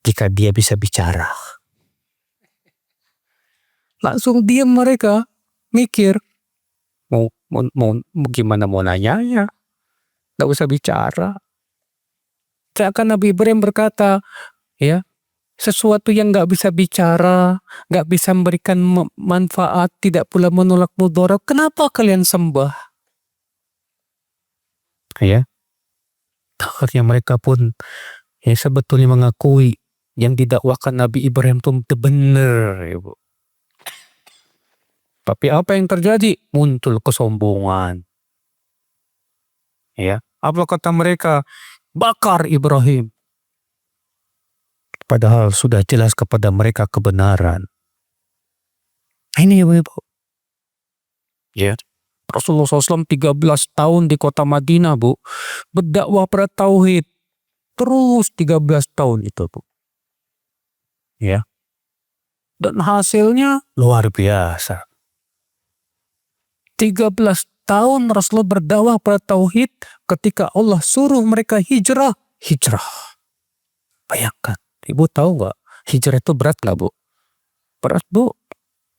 jika dia bisa bicara. Langsung diam mereka, mikir. Mau gimana mau nanyanya? Gak usah bicara. Seakan Nabi Ibrahim berkata, ya, sesuatu yang gak bisa bicara, gak bisa memberikan manfaat, tidak pula menolak mudarat, kenapa kalian sembah? Ya, akhirnya mereka pun ya sebetulnya mengakui yang didakwakan Nabi Ibrahim itu benar, ya, Bu. Tapi apa yang terjadi? Muncul kesombongan. Ya, apa kata mereka? Bakar Ibrahim. Padahal sudah jelas kepada mereka kebenaran. Ini ya, Bu. Ya. Rasulullah SAW 13 tahun di kota Madinah, Bu. Berdakwah pada tauhid. Terus 13 tahun itu, Bu. Ya. Dan hasilnya luar biasa. 13 tahun Rasulullah berdakwah pada tauhid ketika Allah suruh mereka hijrah. Hijrah. Bayangkan. Ibu tahu nggak? Hijrah itu berat nggak, Bu? Berat, Bu.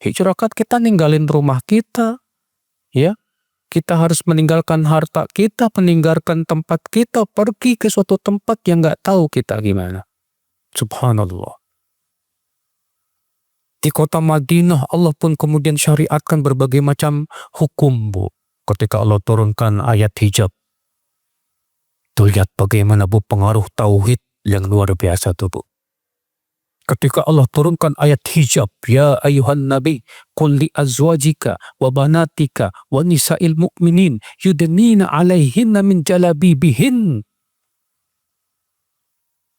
Hijrah kan kita ninggalin rumah kita. Ya. Kita harus meninggalkan harta kita, meninggalkan tempat kita, pergi ke suatu tempat yang nggak tahu kita gimana. Subhanallah. Di kota Madinah Allah pun kemudian syariatkan berbagai macam hukum, Bu. Ketika Allah turunkan ayat hijab. Tuh lihat bagaimana, Bu, pengaruh tauhid yang luar biasa tuh, Bu. Ketika Allah turunkan ayat hijab, ya ayuhan nabi, qul li azwajika wa banatika wa nisa'il mu'minin yudnina 'alaihinna min jalabibihin.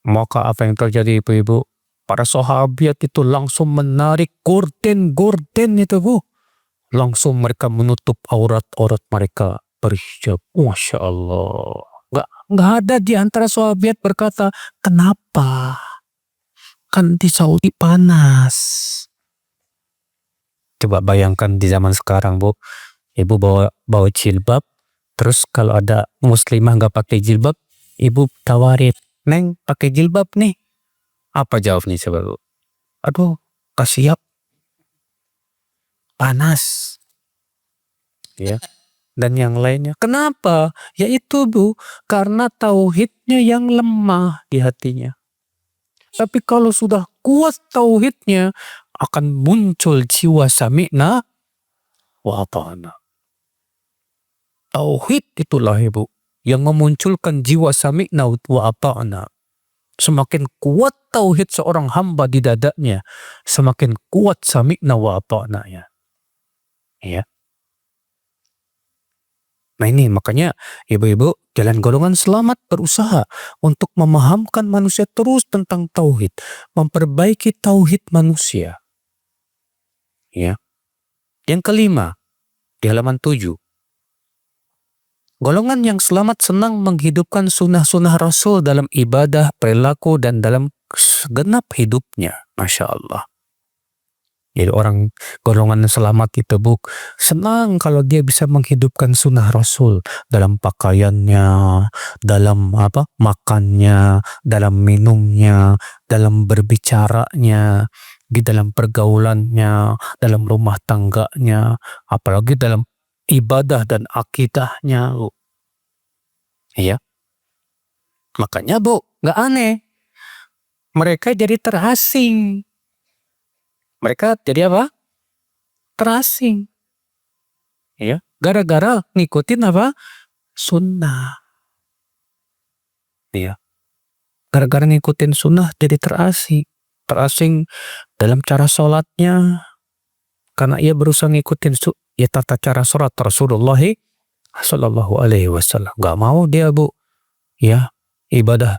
Maka apa yang terjadi, Ibu-ibu? Para sahabat itu langsung menarik gorden-gorden itu, Bu. Langsung mereka menutup aurat-aurat mereka berhijab. Masya Allah. Nggak ada di antara sahabat berkata, kenapa? Kan di Saudi panas. Coba bayangkan di zaman sekarang, Bu. Ibu bawa jilbab. Terus kalau ada muslimah nggak pakai jilbab, ibu tawarin, Neng pakai jilbab nih. Apa jawabnya coba, Bu? Aduh, gak siap. Panas. Ya. Dan yang lainnya. Kenapa? Yaitu, Bu, karena tauhidnya yang lemah di hatinya. Tapi kalau sudah kuat tauhidnya, akan muncul jiwa sami'na wa ata'na. Tauhid itulah, Ibu, yang memunculkan jiwa sami'na wa ata'na. Semakin kuat tauhid seorang hamba di dadanya, semakin kuat sami'na wa ata'na-nya. Ya. Nah ini makanya ibu-ibu jalan golongan selamat berusaha untuk memahamkan manusia terus tentang tauhid, memperbaiki tauhid manusia. Ya. Yang kelima, di halaman 7. Golongan yang selamat senang menghidupkan sunnah-sunnah Rasul dalam ibadah, perilaku, dan dalam segenap hidupnya. Masya Allah. Jadi orang golongan selamat itu, Bu, senang kalau dia bisa menghidupkan sunnah Rasul dalam pakaiannya, dalam makannya, dalam minumnya, dalam berbicaranya, di dalam pergaulannya, dalam rumah tangganya, apalagi dalam ibadah dan akidahnya, Bu. Iya. Makanya, Bu, nggak aneh. Mereka jadi terasing. Mereka jadi apa? Terasing. Ya, gara-gara ngikutin apa? Sunnah. Ya. Gara-gara ngikutin sunnah jadi terasing. Terasing dalam cara sholatnya. Karena ia berusaha ngikutin tata cara sholat Rasulullah Sallallahu Alaihi Wasallam. Gak mau dia, Bu. Ya, ibadah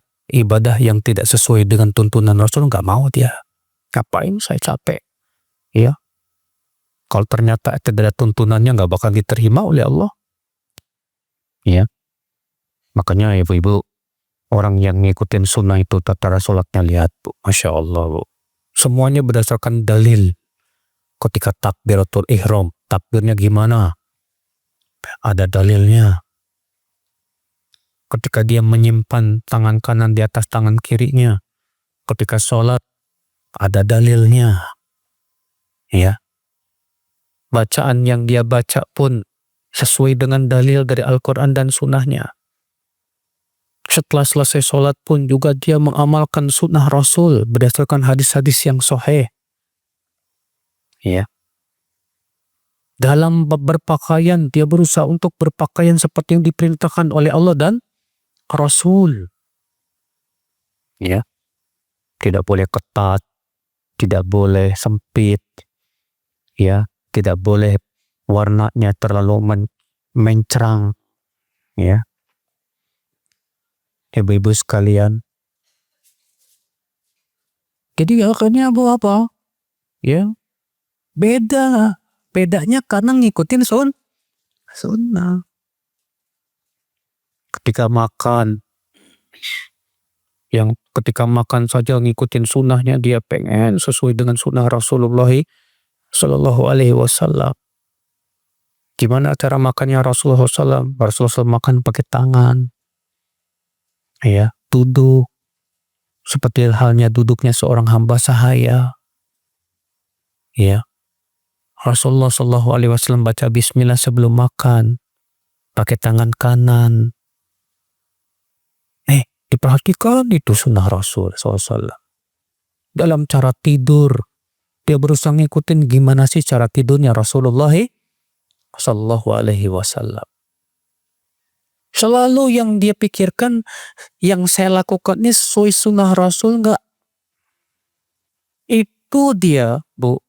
yang tidak sesuai dengan tuntunan Rasul, gak mau dia. Ngapain saya capek? Ya, kalau ternyata tidak ada tuntunannya nggak bakal diterima oleh Allah. Ya, makanya ibu-ibu, orang yang ngikutin sunnah itu tata sholatnya lihat Bu, Masya Allah Bu. Semuanya berdasarkan dalil. Ketika takbiratul ihram, takbirnya gimana? Ada dalilnya. Ketika dia menyimpan tangan kanan di atas tangan kirinya, ketika sholat, ada dalilnya. Ya, bacaan yang dia baca pun sesuai dengan dalil dari Al-Quran dan sunnahnya. Setelah selesai sholat pun juga dia mengamalkan sunnah Rasul berdasarkan hadis-hadis yang sahih. Ya. Dalam berpakaian, dia berusaha untuk berpakaian seperti yang diperintahkan oleh Allah dan Rasul. Ya. Tidak boleh ketat, tidak boleh sempit. Ya, tidak boleh warnanya terlalu mencerang. Ya. Ibu-ibu sekalian. Jadi akhirnya apa? Ya. Bedanya karena ngikutin sunnah. Ketika makan saja ngikutin sunnahnya, dia pengen sesuai dengan sunnah Rasulullah Sallallahu Alaihi Wasallam. Gimana cara makannya Rasulullah SAW? Rasulullah SAW makan pakai tangan. Ya, duduk. Seperti halnya duduknya seorang hamba sahaya. Ya. Rasulullah Sallallahu Alaihi Wasallam baca bismillah sebelum makan. Pakai tangan kanan. Diperhatikan itu sunnah Rasul SAW. Dalam cara tidur, dia berusaha ngikutin gimana sih cara tidurnya Rasulullah Sallallahu Alaihi Wasallam. Selalu yang dia pikirkan, yang saya lakukan ini sesuai sunnah Rasul enggak? Itu dia, Bu.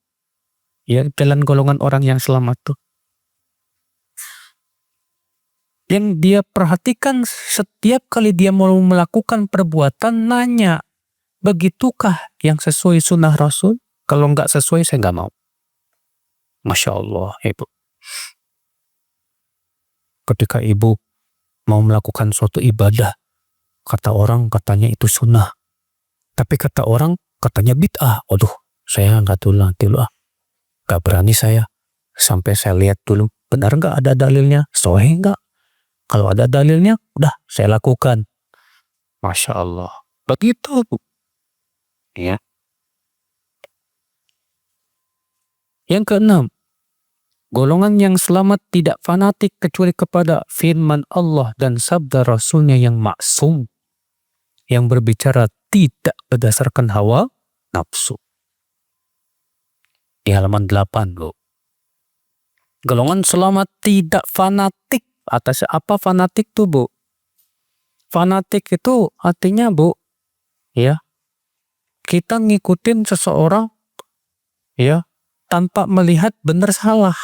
Ya, dalam golongan orang yang selamat tuh. Yang dia perhatikan setiap kali dia mau melakukan perbuatan, nanya, begitukah yang sesuai sunnah Rasul? Kalau enggak sesuai, saya enggak mau. Masya Allah, Ibu. Ketika Ibu mau melakukan suatu ibadah, kata orang katanya itu sunnah. Tapi kata orang katanya bid'ah. Aduh, saya enggak dulu. Enggak berani saya. Sampai saya lihat dulu, benar enggak ada dalilnya? Sahih enggak? Kalau ada dalilnya, udah saya lakukan. Masya Allah. Begitu, Bu. Ya. Yang keenam, golongan yang selamat tidak fanatik kecuali kepada firman Allah dan sabda Rasulnya yang maksum, yang berbicara tidak berdasarkan hawa nafsu. Di halaman 8, Bu. Golongan selamat tidak fanatik. Atas apa fanatik tuh, Bu? Fanatik itu artinya, Bu, ya, kita ngikutin seseorang, ya, tanpa melihat benar salah.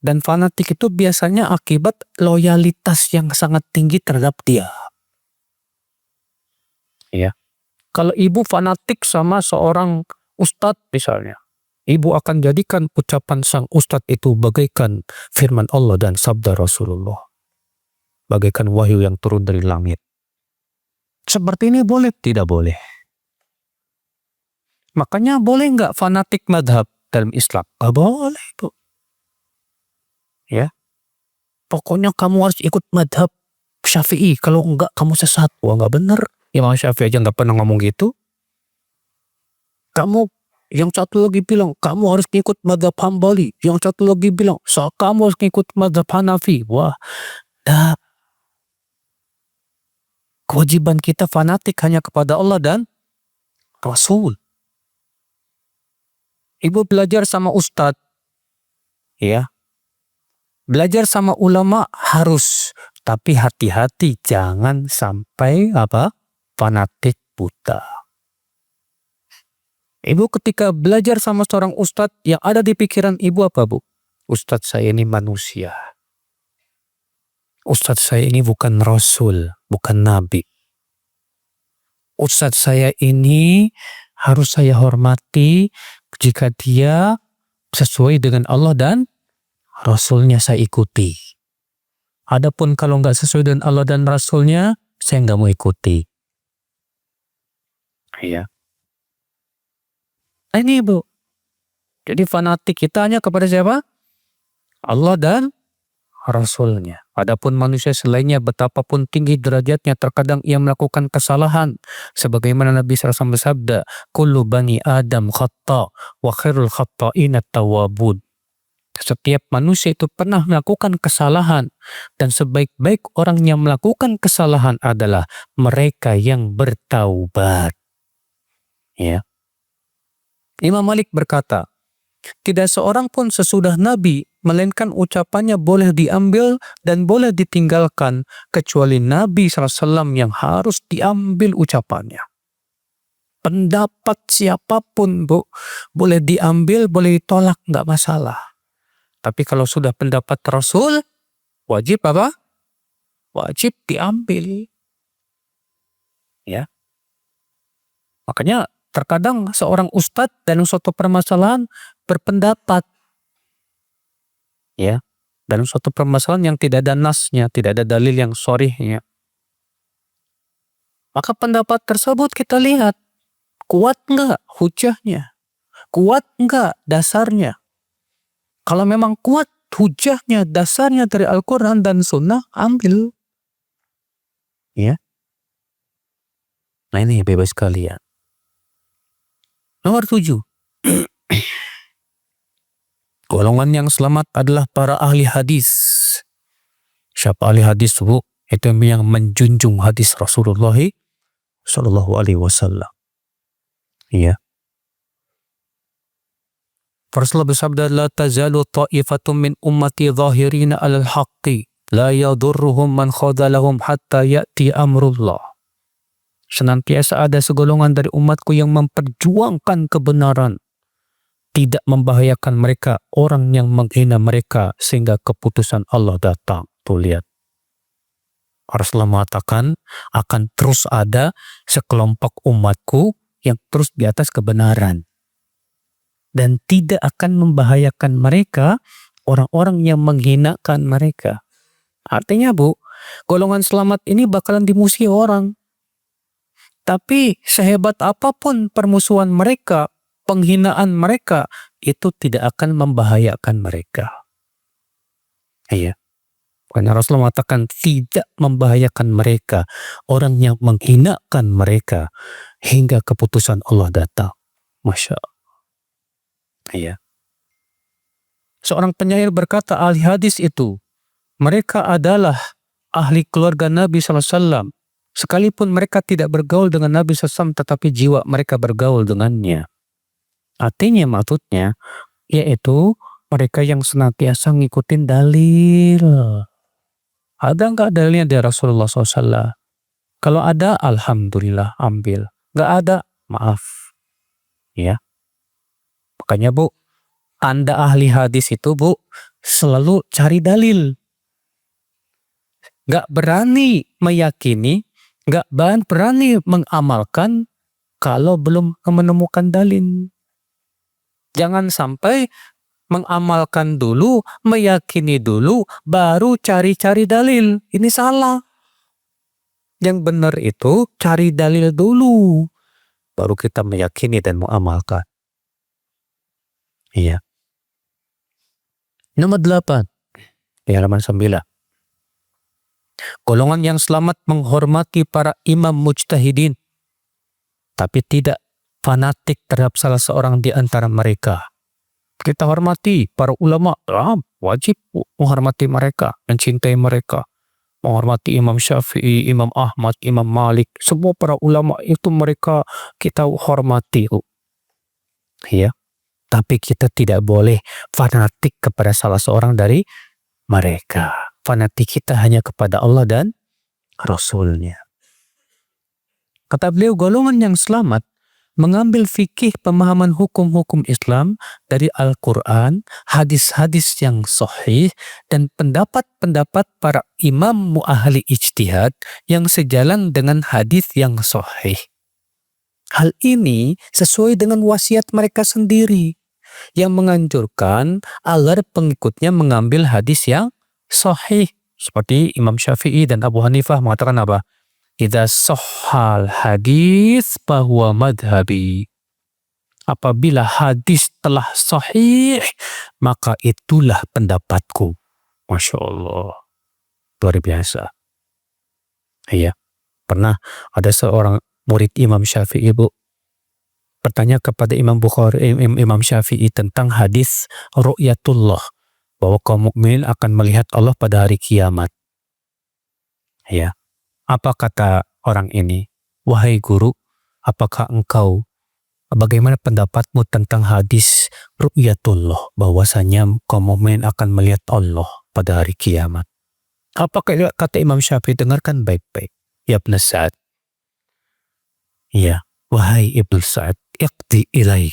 Dan fanatik itu biasanya akibat loyalitas yang sangat tinggi terhadap dia. Ya. Kalau ibu fanatik sama seorang ustadz misalnya, ibu akan jadikan ucapan sang ustadz itu bagaikan firman Allah dan sabda Rasulullah. Bagaikan wahyu yang turun dari langit. Seperti ini boleh? Tidak boleh. Makanya boleh nggak fanatik madhab dalam Islam? Nggak boleh, Bu. Ya. Pokoknya kamu harus ikut madhab Syafi'i. Kalau enggak, kamu sesat. Wah, nggak bener. Imam Syafi'i aja nggak pernah ngomong gitu. Yang satu lagi bilang, kamu harus ngikut madhab Hambali. Yang satu lagi bilang, kamu harus ngikut madhab Hanafi. Wah, kewajiban kita fanatik hanya kepada Allah dan Rasul. Ibu belajar sama ustadz, ya. Belajar sama ulama harus, tapi hati-hati jangan sampai fanatik buta. Ibu ketika belajar sama seorang ustadz, yang ada di pikiran ibu apa, Bu? Ustadz saya ini manusia. Ustadz saya ini bukan Rasul, bukan Nabi. Ustadz saya ini harus saya hormati jika dia sesuai dengan Allah dan Rasulnya saya ikuti. Adapun kalau nggak sesuai dengan Allah dan Rasulnya, saya nggak mau ikuti. Iya. Nah ini Bu. Jadi fanatik kita hanya kepada siapa? Allah dan Rasulnya. Adapun manusia selainnya betapapun tinggi derajatnya, terkadang ia melakukan kesalahan. Sebagaimana Nabi SAW bersabda, kullu bani Adam khata wa khairul khata'ina tawwabun. Setiap manusia itu pernah melakukan kesalahan, dan sebaik-baik orang yang melakukan kesalahan adalah mereka yang bertaubat. Ya. Imam Malik berkata, tidak seorang pun sesudah Nabi melainkan ucapannya boleh diambil dan boleh ditinggalkan, kecuali Nabi SAW yang harus diambil ucapannya. Pendapat siapapun Bu, boleh diambil, boleh ditolak, nggak masalah. Tapi kalau sudah pendapat Rasul, wajib apa? Wajib diambil. Ya. Makanya terkadang seorang ustadz dalam suatu permasalahan berpendapat, ya, dalam suatu permasalahan yang tidak ada nasnya, tidak ada dalil yang sharihnya. Maka pendapat tersebut kita lihat, kuat enggak hujahnya? Kuat enggak dasarnya? Kalau memang kuat hujahnya, dasarnya dari Al-Quran dan Sunnah, ambil. Ya. Nah ini bebas kalian. Nomor 7. Golongan yang selamat adalah para ahli hadis. Siapa ahli hadis Bu? Itu yang menjunjung hadis Rasulullah Sallallahu Alaihi Wasallam. Iya. Rasulullah bersabda, la tazalu ta'ifatun min ummati zahirina alal haqqi la yadurruhum man khadalahum hatta ya'ti amrullah. Senantiasa ada segolongan dari umatku yang memperjuangkan kebenaran, tidak membahayakan mereka orang yang menghina mereka sehingga keputusan Allah datang. Tuh lihat. Rasulullah mengatakan akan terus ada sekelompok umatku yang terus di atas kebenaran. Dan tidak akan membahayakan mereka orang-orang yang menghinakan mereka. Artinya Bu, golongan selamat ini bakalan dimusuhi orang. Tapi sehebat apapun permusuhan mereka, penghinaan mereka, itu tidak akan membahayakan mereka. Iya. Karena Rasulullah mengatakan tidak membahayakan mereka, orang yang menghinakan mereka, hingga keputusan Allah datang. Masya Allah. Iya. Seorang penyair berkata, ahli hadis itu, mereka adalah ahli keluarga Nabi SAW. Sekalipun mereka tidak bergaul dengan Nabi SAW, tetapi jiwa mereka bergaul dengannya. Artinya maksudnya, yaitu mereka yang senantiasa ngikutin dalil. Ada nggak dalilnya dari Rasulullah SAW? Kalau ada, alhamdulillah, ambil. Nggak ada, maaf. Ya. Makanya Bu, Anda ahli hadis itu Bu, selalu cari dalil. Nggak berani meyakini, nggak berani mengamalkan kalau belum menemukan dalil. Jangan sampai mengamalkan dulu, meyakini dulu, baru cari-cari dalil. Ini salah. Yang benar itu cari dalil dulu, baru kita meyakini dan mengamalkan. Iya. Nomor 8. Di halaman 9. Golongan yang selamat menghormati para imam mujtahidin, tapi tidak fanatik terhadap salah seorang di antara mereka. Kita hormati para ulama, wajib menghormati mereka, mencintai mereka. Menghormati Imam Syafi'i, Imam Ahmad, Imam Malik, semua para ulama itu mereka kita hormati. Ya. Tapi kita tidak boleh fanatik kepada salah seorang dari mereka. Fanatik kita hanya kepada Allah dan Rasulnya. Kata beliau, golongan yang selamat mengambil fikih pemahaman hukum-hukum Islam dari Al-Quran, hadis-hadis yang sahih, dan pendapat-pendapat para imam ahli ijtihad yang sejalan dengan hadis yang sahih. Hal ini sesuai dengan wasiat mereka sendiri yang menganjurkan agar pengikutnya mengambil hadis yang sahih. Seperti Imam Syafi'i dan Abu Hanifah mengatakan apa? Idza sahhal hadis fahuwa madhabi. Apabila hadis telah sahih, maka itulah pendapatku. Masya Allah. Luar biasa. Iya. Pernah ada seorang murid Imam Syafi'i, Bu, bertanya kepada Imam Syafi'i tentang hadis ru'yatullah, bahwa kaum mukmin akan melihat Allah pada hari kiamat. Ya. Apa kata orang ini? Wahai guru, bagaimana pendapatmu tentang hadis ru'yatullah, bahwasanya kaum mukmin akan melihat Allah pada hari kiamat? Apa kata Imam Syafi'i? Dengarkan baik-baik. Ya Ibn Sa'ad. Ya, wahai Ibn Sa'ad, iqdi ilaih.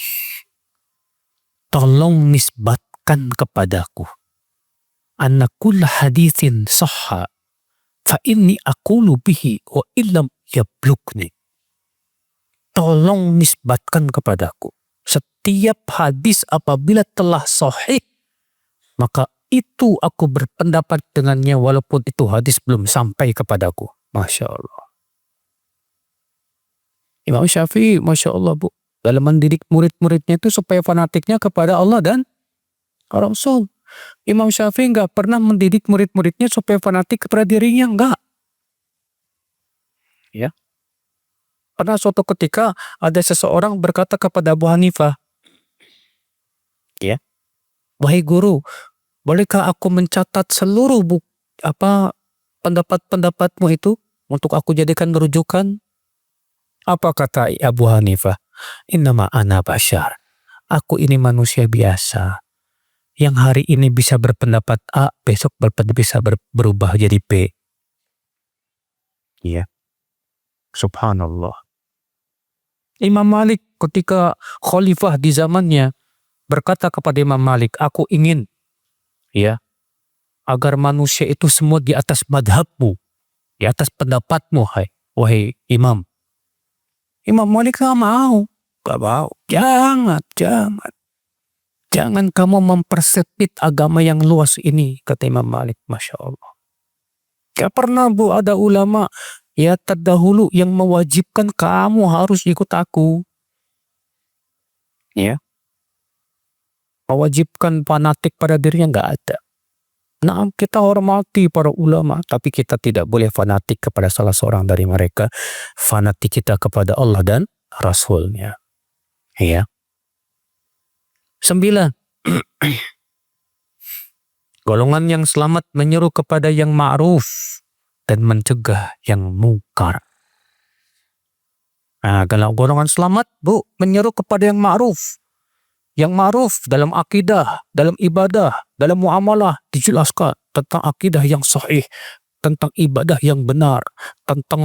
Tolong nisbatkan kepadaku. Anna kulla hadithin sahha, fa inni aqulu bihi wa illam yablugni. Tolong nisbatkan kepadaku. Setiap hadis apabila telah sahih, maka itu aku berpendapat dengannya walaupun itu hadis belum sampai kepadaku. Masya Allah. Imam Syafi'i, Masya Allah, Bu, dalam mendidik murid-muridnya itu supaya fanatiknya kepada Allah dan Rasul. Imam Syafi'i nggak pernah mendidik murid-muridnya supaya fanatik kepada dirinya, enggak. Ya. Pernah suatu ketika ada seseorang berkata kepada Abu Hanifah, ya, wahai guru, bolehkah aku mencatat seluruh pendapat-pendapatmu itu untuk aku jadikan rujukan? Apa kata Abu Hanifah? Innama ana bashar. Aku ini manusia biasa. Yang hari ini bisa berpendapat A, besok bisa berubah jadi B. Ya. Subhanallah. Imam Malik ketika khalifah di zamannya berkata kepada Imam Malik, aku ingin, ya, agar manusia itu semua di atas madhabmu, di atas pendapatmu, wahai Imam. Imam Malik gak mau. Jangan kamu mempersempit agama yang luas ini, kata Imam Malik. Masya Allah. Gak pernah, Bu, ada ulama ya terdahulu yang mewajibkan kamu harus ikut aku. Ya. Mewajibkan fanatik pada dirinya gak ada. Nah, kita hormati para ulama, tapi kita tidak boleh fanatik kepada salah seorang dari mereka. Fanatik kita kepada Allah dan Rasulnya. Ya. 9. Golongan yang selamat menyeru kepada yang ma'ruf dan mencegah yang mungkar. Nah, kalau golongan selamat, Bu, menyeru kepada yang ma'ruf. Yang ma'ruf dalam akidah, dalam ibadah, dalam muamalah dijelaskan tentang akidah yang sahih, tentang ibadah yang benar, tentang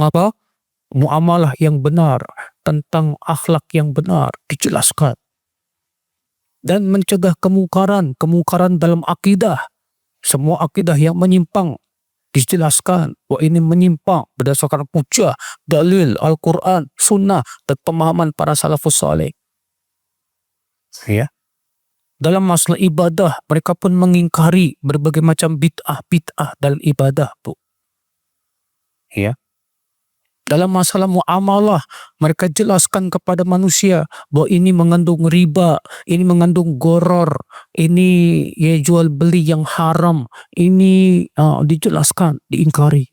muamalah yang benar, tentang akhlak yang benar dijelaskan. Dan mencegah kemungkaran dalam akidah. Semua akidah yang menyimpang dijelaskan. Wah, ini menyimpang berdasarkan hujjah, dalil, Al-Quran, sunnah, dan pemahaman para salafus saleh. Ya. Dalam masalah ibadah, mereka pun mengingkari berbagai macam bid'ah dalam ibadah, Bu. Ya. Dalam masalah muamalah, mereka jelaskan kepada manusia bahwa ini mengandung riba, ini mengandung goror, ini ya jual beli yang haram, ini dijelaskan, diingkari.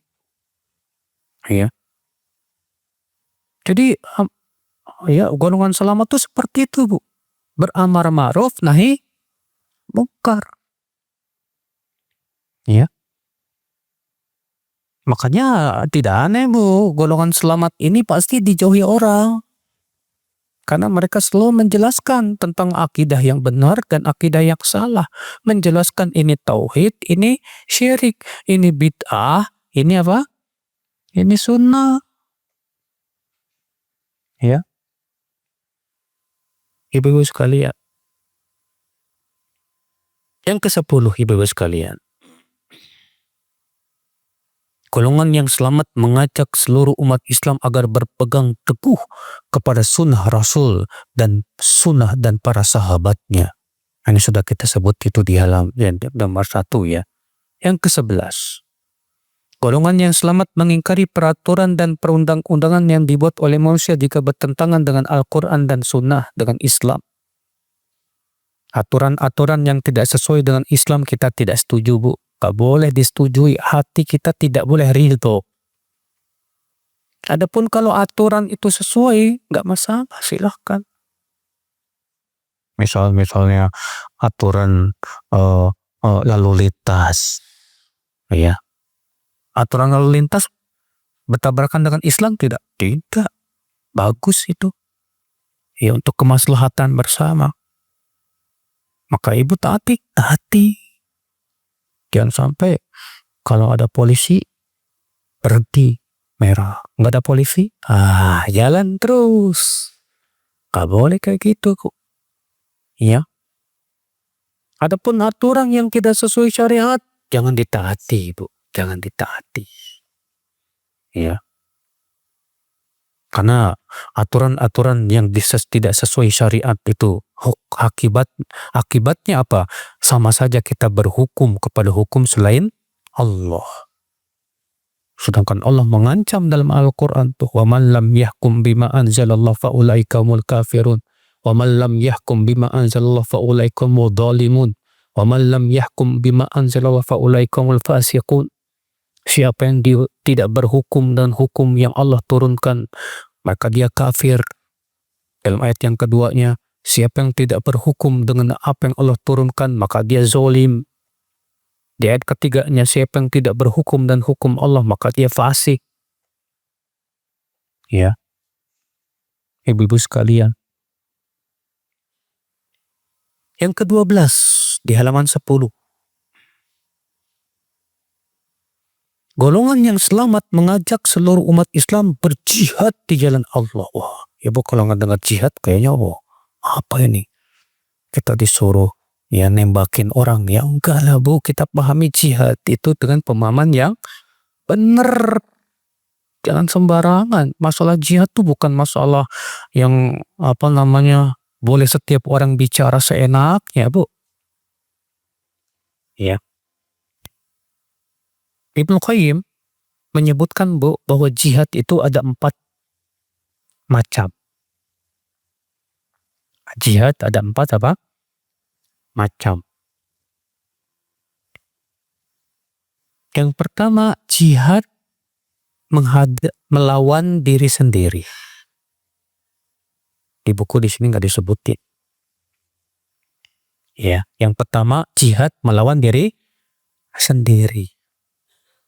Ya. Jadi ya golongan selamat itu seperti itu, Bu. Beramar ma'ruf nahi mungkar. Ya. Makanya tidak aneh, Bu, golongan selamat ini pasti dijauhi orang. Karena mereka selalu menjelaskan tentang akidah yang benar dan akidah yang salah. Menjelaskan ini tauhid, ini syirik, ini bid'ah, ini apa? Ini sunnah. Ya. Ibu-ibu sekalian. Yang ke-10, ibu-ibu sekalian. Golongan yang selamat mengajak seluruh umat Islam agar berpegang teguh kepada sunnah Rasul dan sunnah dan para sahabatnya. Ini sudah kita sebut itu di nomor 1 ya. Yang ke-11. Golongan yang selamat mengingkari peraturan dan perundang-undangan yang dibuat oleh manusia jika bertentangan dengan Al-Quran dan sunnah dengan Islam. Aturan-aturan yang tidak sesuai dengan Islam kita tidak setuju, Bu. Gak boleh disetujui, hati kita tidak boleh ridho. Adapun kalau aturan itu sesuai, gak masalah, silahkan. Misalnya aturan lalu lintas, ya. Aturan lalu lintas bertabrakan dengan Islam tidak? Tidak. Bagus itu. Ya, untuk kemaslahatan bersama. Maka ibu taati. Jangan sampai kalau ada polisi berhenti merah, nggak ada polisi, jalan terus. Nggak boleh kayak gitu kok. Ya. Adapun aturan yang tidak sesuai syariat jangan ditaati, Bu. Jangan ditaati. Ya. Karena aturan-aturan yang tidak sesuai syariat itu akibatnya apa? Sama saja kita berhukum kepada hukum selain Allah. Sedangkan Allah mengancam dalam Al-Quran tuh, wa man lam yahkum bima anzalallah fa ulaika humul kafirun, wa man lam yahkum bima anzalallah fa ulaika humul zalimun, wa man lam yahkum bima anzalallah fa ulaika humul fasiqun. Siapa yang tidak berhukum dan hukum yang Allah turunkan, maka dia kafir. Dalam ayat yang keduanya, siapa yang tidak berhukum dengan apa yang Allah turunkan, maka dia zalim. Di ayat ketiganya, siapa yang tidak berhukum dan hukum Allah, maka dia fasik. Ya. Ibu-ibu sekalian. Yang ke-12 di halaman 10. Golongan yang selamat mengajak seluruh umat Islam berjihad di jalan Allah. Wah, ya Bu, kalau nggak dengar jihad kayaknya, apa ini? Kita disuruh ya nembakin orang. Ya enggak lah Bu, kita pahami jihad itu dengan pemahaman yang benar. Jangan sembarangan. Masalah jihad itu bukan masalah yang boleh setiap orang bicara seenaknya, Bu. Ya. Ibnu Qayyim menyebutkan, Bu, bahwa jihad itu ada 4 macam. Jihad ada 4 macam. Yang pertama, jihad melawan diri sendiri. Di buku di sini nggak disebutin. Ya, yang pertama jihad melawan diri sendiri.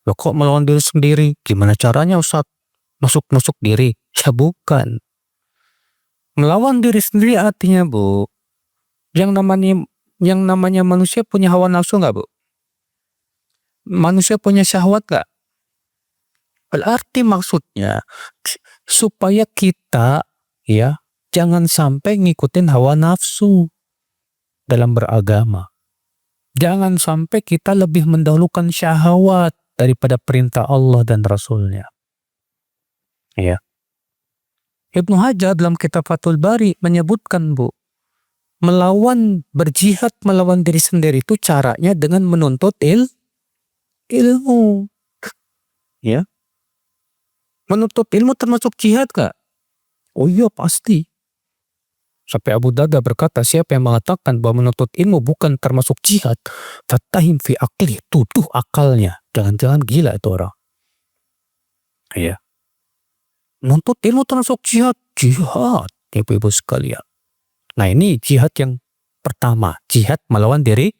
Loh, kok melawan diri sendiri? Gimana caranya, Ustaz? Nusuk-nusuk diri? Ya bukan. Melawan diri sendiri artinya, Bu, yang namanya manusia punya hawa nafsu nggak, Bu? Manusia punya syahwat nggak? Berarti maksudnya supaya kita ya jangan sampai ngikutin hawa nafsu dalam beragama. Jangan sampai kita lebih mendahulukan syahwat daripada perintah Allah dan Rasulnya. Ya. Ibnu Hajar dalam kitab Fathul Bari menyebutkan, Bu, berjihad melawan diri sendiri itu caranya dengan menuntut ilmu. Ya. Menuntut ilmu termasuk jihad gak? Oh iya, pasti. Sampai Abu Darda berkata, siapa yang mengatakan bahwa menuntut ilmu bukan termasuk jihad, fatahim fi aqli, tuduh akalnya. Jangan-jangan gila itu orang. Ya. Menuntut ilmu termasuk jihad. Jihad, ibu-ibu sekalian. Nah, ini jihad yang pertama. Jihad melawan diri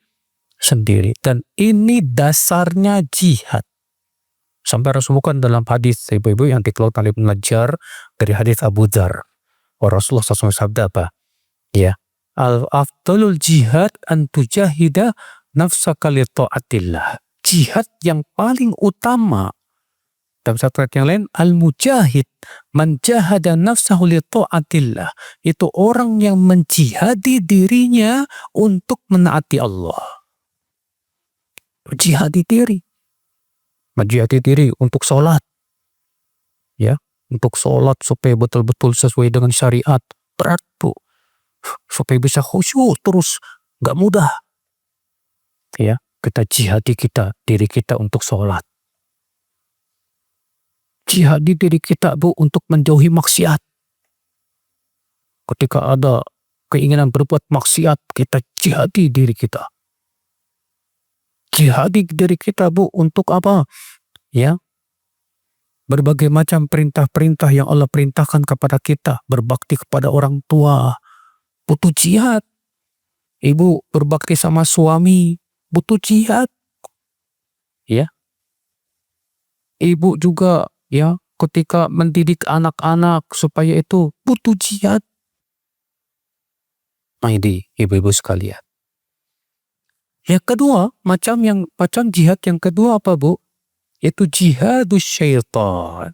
sendiri. Dan ini dasarnya jihad. Sampai Rasulullah dalam hadis ibu-ibu yang dikeluarkan oleh Ibnu Najjar dari hadis Abu Dzar. Rasulullah SAW sabda apa? Ya, al-afdalul jihad an tujahida nafsaka li ta'atillah. Jihad yang paling utama dalam satu ayat yang lain, al-mujahid man jahada nafsahu li ta'atillah. Itu orang yang menjihadi dirinya untuk menaati Allah. Jihadi diri. menjihati diri untuk sholat, ya, untuk sholat supaya betul-betul sesuai dengan syariat. Berat bu, supaya bisa khusyuk terus, nggak mudah. Ya, kita jihadi diri kita untuk sholat. Jihadi diri kita bu untuk menjauhi maksiat. Ketika ada keinginan berbuat maksiat, kita jihadi diri kita. Jihadi diri kita bu untuk apa? Ya, berbagai macam perintah-perintah yang Allah perintahkan kepada kita. Berbakti kepada orang tua, butuh jihad. Ibu berbakti sama suami, butuh jihad. Ya. Ibu juga ya ketika mendidik anak-anak supaya itu butuh jihad. Nah ini ibu-ibu sekalian. Yang kedua, macam jihad yang kedua apa bu? Itu jihadus syaitan.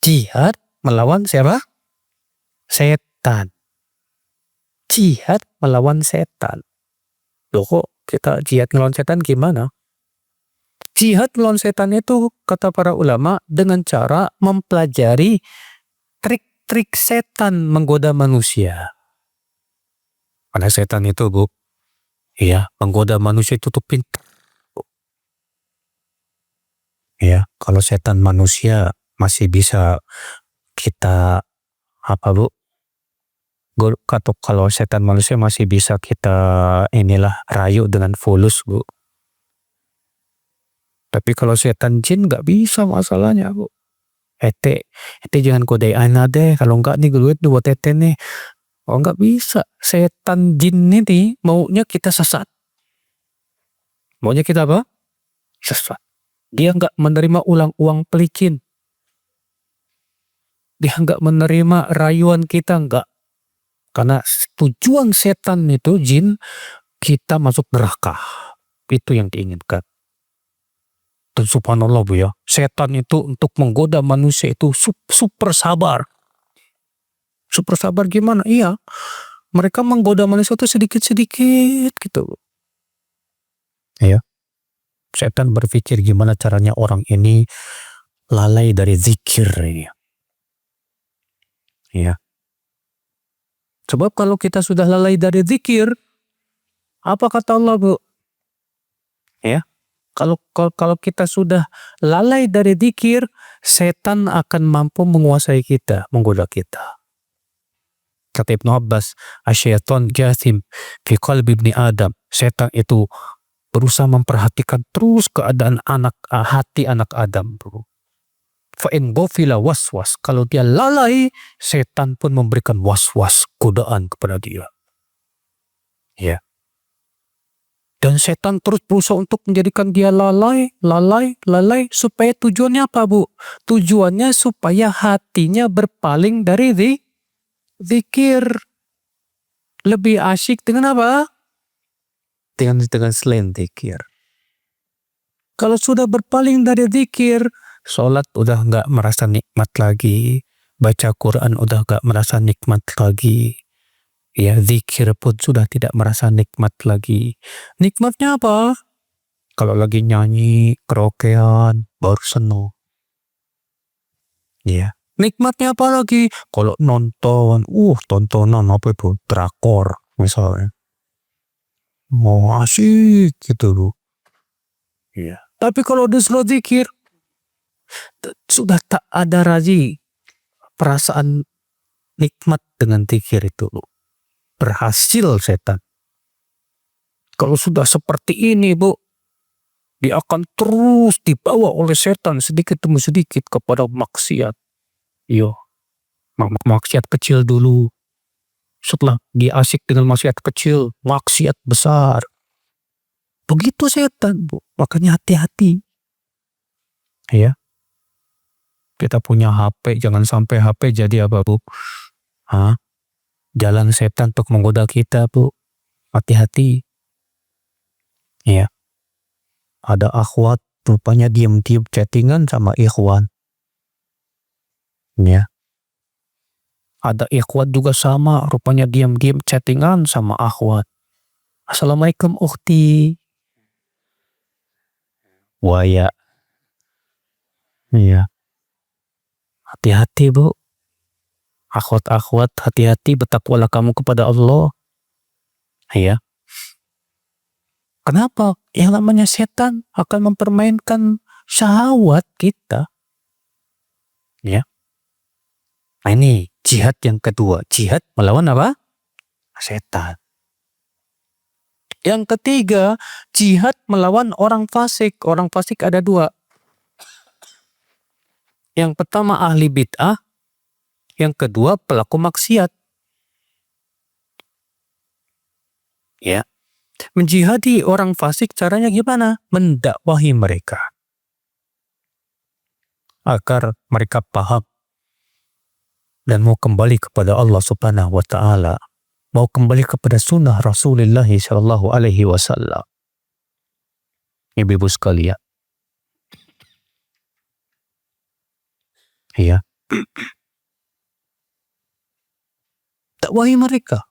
Jihad melawan siapa? Setan. Jihad melawan setan. Loh kok kita jihad melawan setan gimana? Jihad melawan setan itu kata para ulama dengan cara mempelajari trik-trik setan menggoda manusia. Karena setan itu bu, ya menggoda manusia itu tuh pintar. Ya, kalau setan manusia masih bisa kita apa bu? Kalau setan manusia masih bisa kita rayu dengan fulus bu. Tapi kalau setan jin nggak bisa masalahnya bu. Ete jangan kodai ana deh. Kalau nggak nih duit buat ete nih. Oh nggak bisa. Setan jin ini maunya kita sesat. Maunya kita apa? Sesat. Dia nggak menerima uang pelicin. Dia nggak menerima rayuan kita, nggak. Karena tujuan setan itu jin kita masuk neraka. Itu yang diinginkan. Dan subhanallah bu ya, setan itu untuk menggoda manusia itu super sabar. Super sabar gimana? Iya, mereka menggoda manusia itu sedikit-sedikit gitu. Iya, setan berpikir gimana caranya orang ini lalai dari zikir ini. Iya. Sebab kalau kita sudah lalai dari zikir, apa kata Allah bu? Ya. Kalau kita sudah lalai dari zikir, setan akan mampu menguasai kita, menggoda kita. Kata Ibnu Abbas, asyaiton jathim fi qalbi ibni Adam. Setan itu berusaha memperhatikan terus keadaan hati anak Adam. Fa in ghafila waswas. Kalau dia lalai, setan pun memberikan waswas, godaan kepada dia. Ya. Dan setan terus berusaha untuk menjadikan dia lalai, supaya tujuannya apa bu? Tujuannya supaya hatinya berpaling dari zikir. Lebih asyik dengan apa? Dengan selain zikir. Kalau sudah berpaling dari zikir, sholat udah nggak merasa nikmat lagi, baca Quran udah nggak merasa nikmat lagi. Ya, zikir pun sudah tidak merasa nikmat lagi. Nikmatnya apa? Kalau lagi nyanyi, karaokean, baru senang. Ya. Nikmatnya apa lagi? Kalau nonton, tontonan apa itu? Drakor, misalnya. Mau asik gitu loh. Ya. Tapi kalau disuruh zikir, sudah tak ada lagi perasaan nikmat dengan zikir itu loh. Berhasil setan. Kalau sudah seperti ini bu, dia akan terus dibawa oleh setan sedikit demi sedikit kepada maksiat. Yo, maksiat kecil dulu. Setelah dia asik dengan maksiat kecil, maksiat besar. Begitu setan bu, makanya hati-hati. Ya, kita punya HP, jangan sampai HP jadi apa bu? Jalan setan untuk menggoda kita bu. Hati-hati. Ya. Ada akhwat rupanya diam-diam chattingan sama ikhwan. Ya. Ada ikhwat juga sama rupanya diam-diam chattingan sama akhwat. Assalamualaikum ukhti. buaya. Iya. Hati-hati bu. Akhwat-akhwat, hati-hati, bertakwalah kamu kepada Allah. Iya. Kenapa? Yang namanya setan akan mempermainkan syahwat kita. Ya. Nah ini jihad yang kedua. Jihad melawan apa? Setan. Yang ketiga, jihad melawan orang fasik. Orang fasik ada dua. Yang pertama ahli bid'ah. Yang kedua pelaku maksiat. Ya. Menjihadi orang fasik caranya gimana? Mendakwahi mereka. Agar mereka paham. Dan mau kembali kepada Allah Subhanahu wa Ta'ala. Mau kembali kepada sunnah Rasulullah Sallallahu Alaihi Wasallam. Ibu-ibu sekalian. Iya. Dakwahi mereka.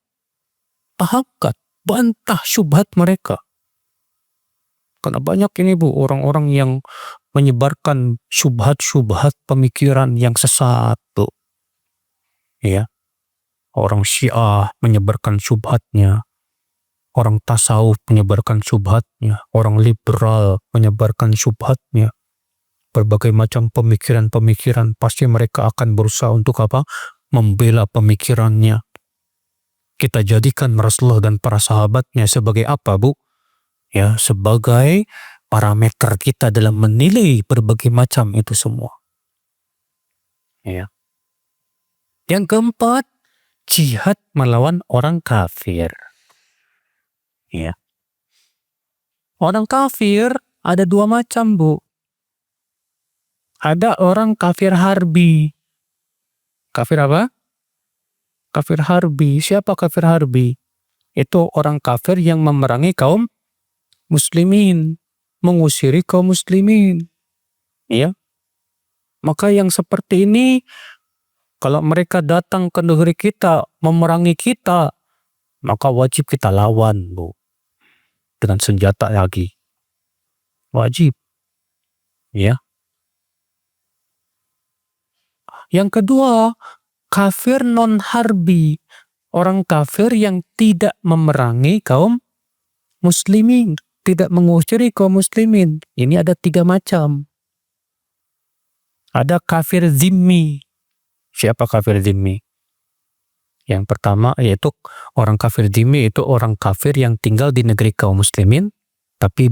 Pahamkan. Bantah syubhat mereka. Karena banyak ini bu orang-orang yang menyebarkan syubhat-syubhat pemikiran yang sesat bu. Ya. Orang Syiah menyebarkan syubhatnya. Orang tasawuf menyebarkan syubhatnya. Orang liberal menyebarkan syubhatnya. Berbagai macam pemikiran-pemikiran pasti mereka akan berusaha untuk apa? Membela pemikirannya. Kita jadikan Rasulullah dan para sahabatnya sebagai apa bu? Ya, sebagai parameter kita dalam menilai berbagai macam itu semua. Ya. Yang keempat, jihad melawan orang kafir. Ya. Orang kafir ada dua macam bu. Ada orang kafir harbi. Kafir apa? Kafir harbi. Siapa kafir harbi? Itu orang kafir yang memerangi kaum muslimin. Mengusiri kaum muslimin. Ya. Maka yang seperti ini, kalau mereka datang ke negeri kita, memerangi kita, maka wajib kita lawan, bu. Dengan senjata lagi. Wajib. Ya. Yang kedua, kafir non-harbi. Orang kafir yang tidak memerangi kaum muslimin. Tidak mengusiri kaum muslimin. Ini ada 3 macam. Ada kafir zimmi. Siapa kafir zimmi? Yang pertama yaitu orang kafir zimmi itu orang kafir yang tinggal di negeri kaum muslimin. Tapi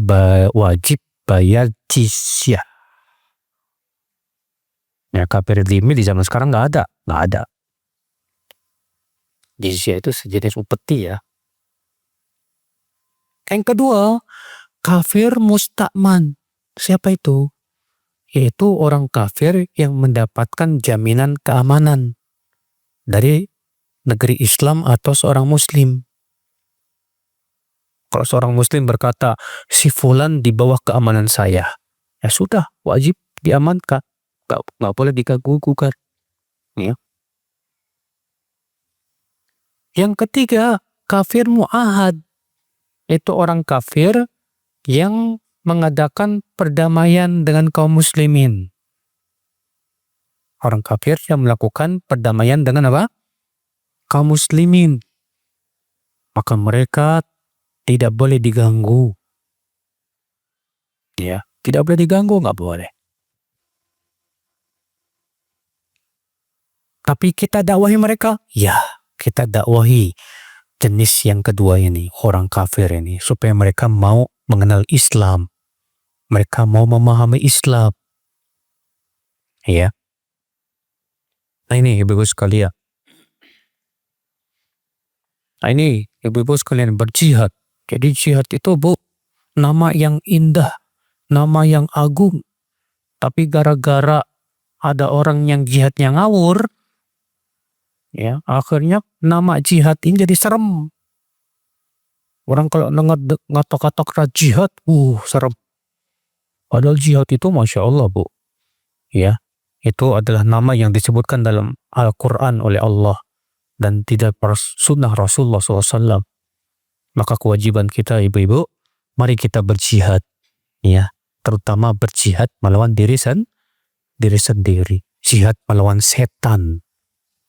wajib bayar jizyah. Ya, kafir zimmi di zaman sekarang nggak ada. Nggak ada. Jizyah itu sejenis upeti ya. Yang kedua, kafir musta'man. Siapa itu? Yaitu orang kafir yang mendapatkan jaminan keamanan dari negeri Islam atau seorang muslim. Kalau seorang muslim berkata, si fulan di bawah keamanan saya. Ya sudah, wajib diamankan. Nggak boleh diganggu-gugat. Ya. Yang ketiga, kafir mu'ahad. Itu orang kafir yang mengadakan perdamaian dengan kaum muslimin. Orang kafir yang melakukan perdamaian dengan apa? Kaum muslimin. Maka mereka tidak boleh diganggu. Ya, tidak boleh diganggu, nggak boleh. Tapi kita dakwahi mereka? Ya, kita dakwahi jenis yang kedua ini, orang kafir ini, supaya mereka mau mengenal Islam. Mereka mau memahami Islam. Ya. Nah ini ibu-ibu sekalian. Nah ini ibu-ibu sekalian berjihad. Jadi jihad itu bu, nama yang indah, nama yang agung. Tapi gara-gara ada orang yang jihadnya ngawur, ya akhirnya nama jihad ini jadi serem. Orang kalau ngatok-ngatok jihad, serem. Padahal jihad itu Masya Allah bu. Ya, itu adalah nama yang disebutkan dalam Al-Quran oleh Allah. Dan tidak sunnah Rasulullah SAW. Maka kewajiban kita ibu-ibu, mari kita berjihad. Ya, terutama berjihad melawan diri sendiri, jihad melawan setan,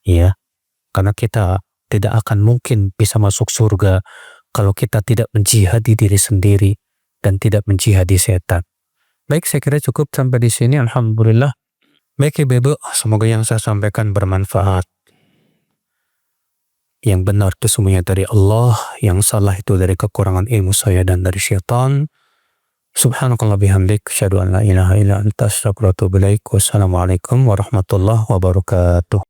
ya. Karena kita tidak akan mungkin bisa masuk surga kalau kita tidak menjihadi diri sendiri dan tidak menjihadi setan. Baik, saya kira cukup sampai di sini. Alhamdulillah. Baik Ibu, semoga yang saya sampaikan bermanfaat. Yang benar itu semuanya dari Allah, yang salah itu dari kekurangan ilmu saya dan dari syaitan. Subhanakallah bihamdik, asyhadu an la ilaha illa anta, astaghfiruka wa atubu ilaik. Wassalamualaikum warahmatullahi wabarakatuh.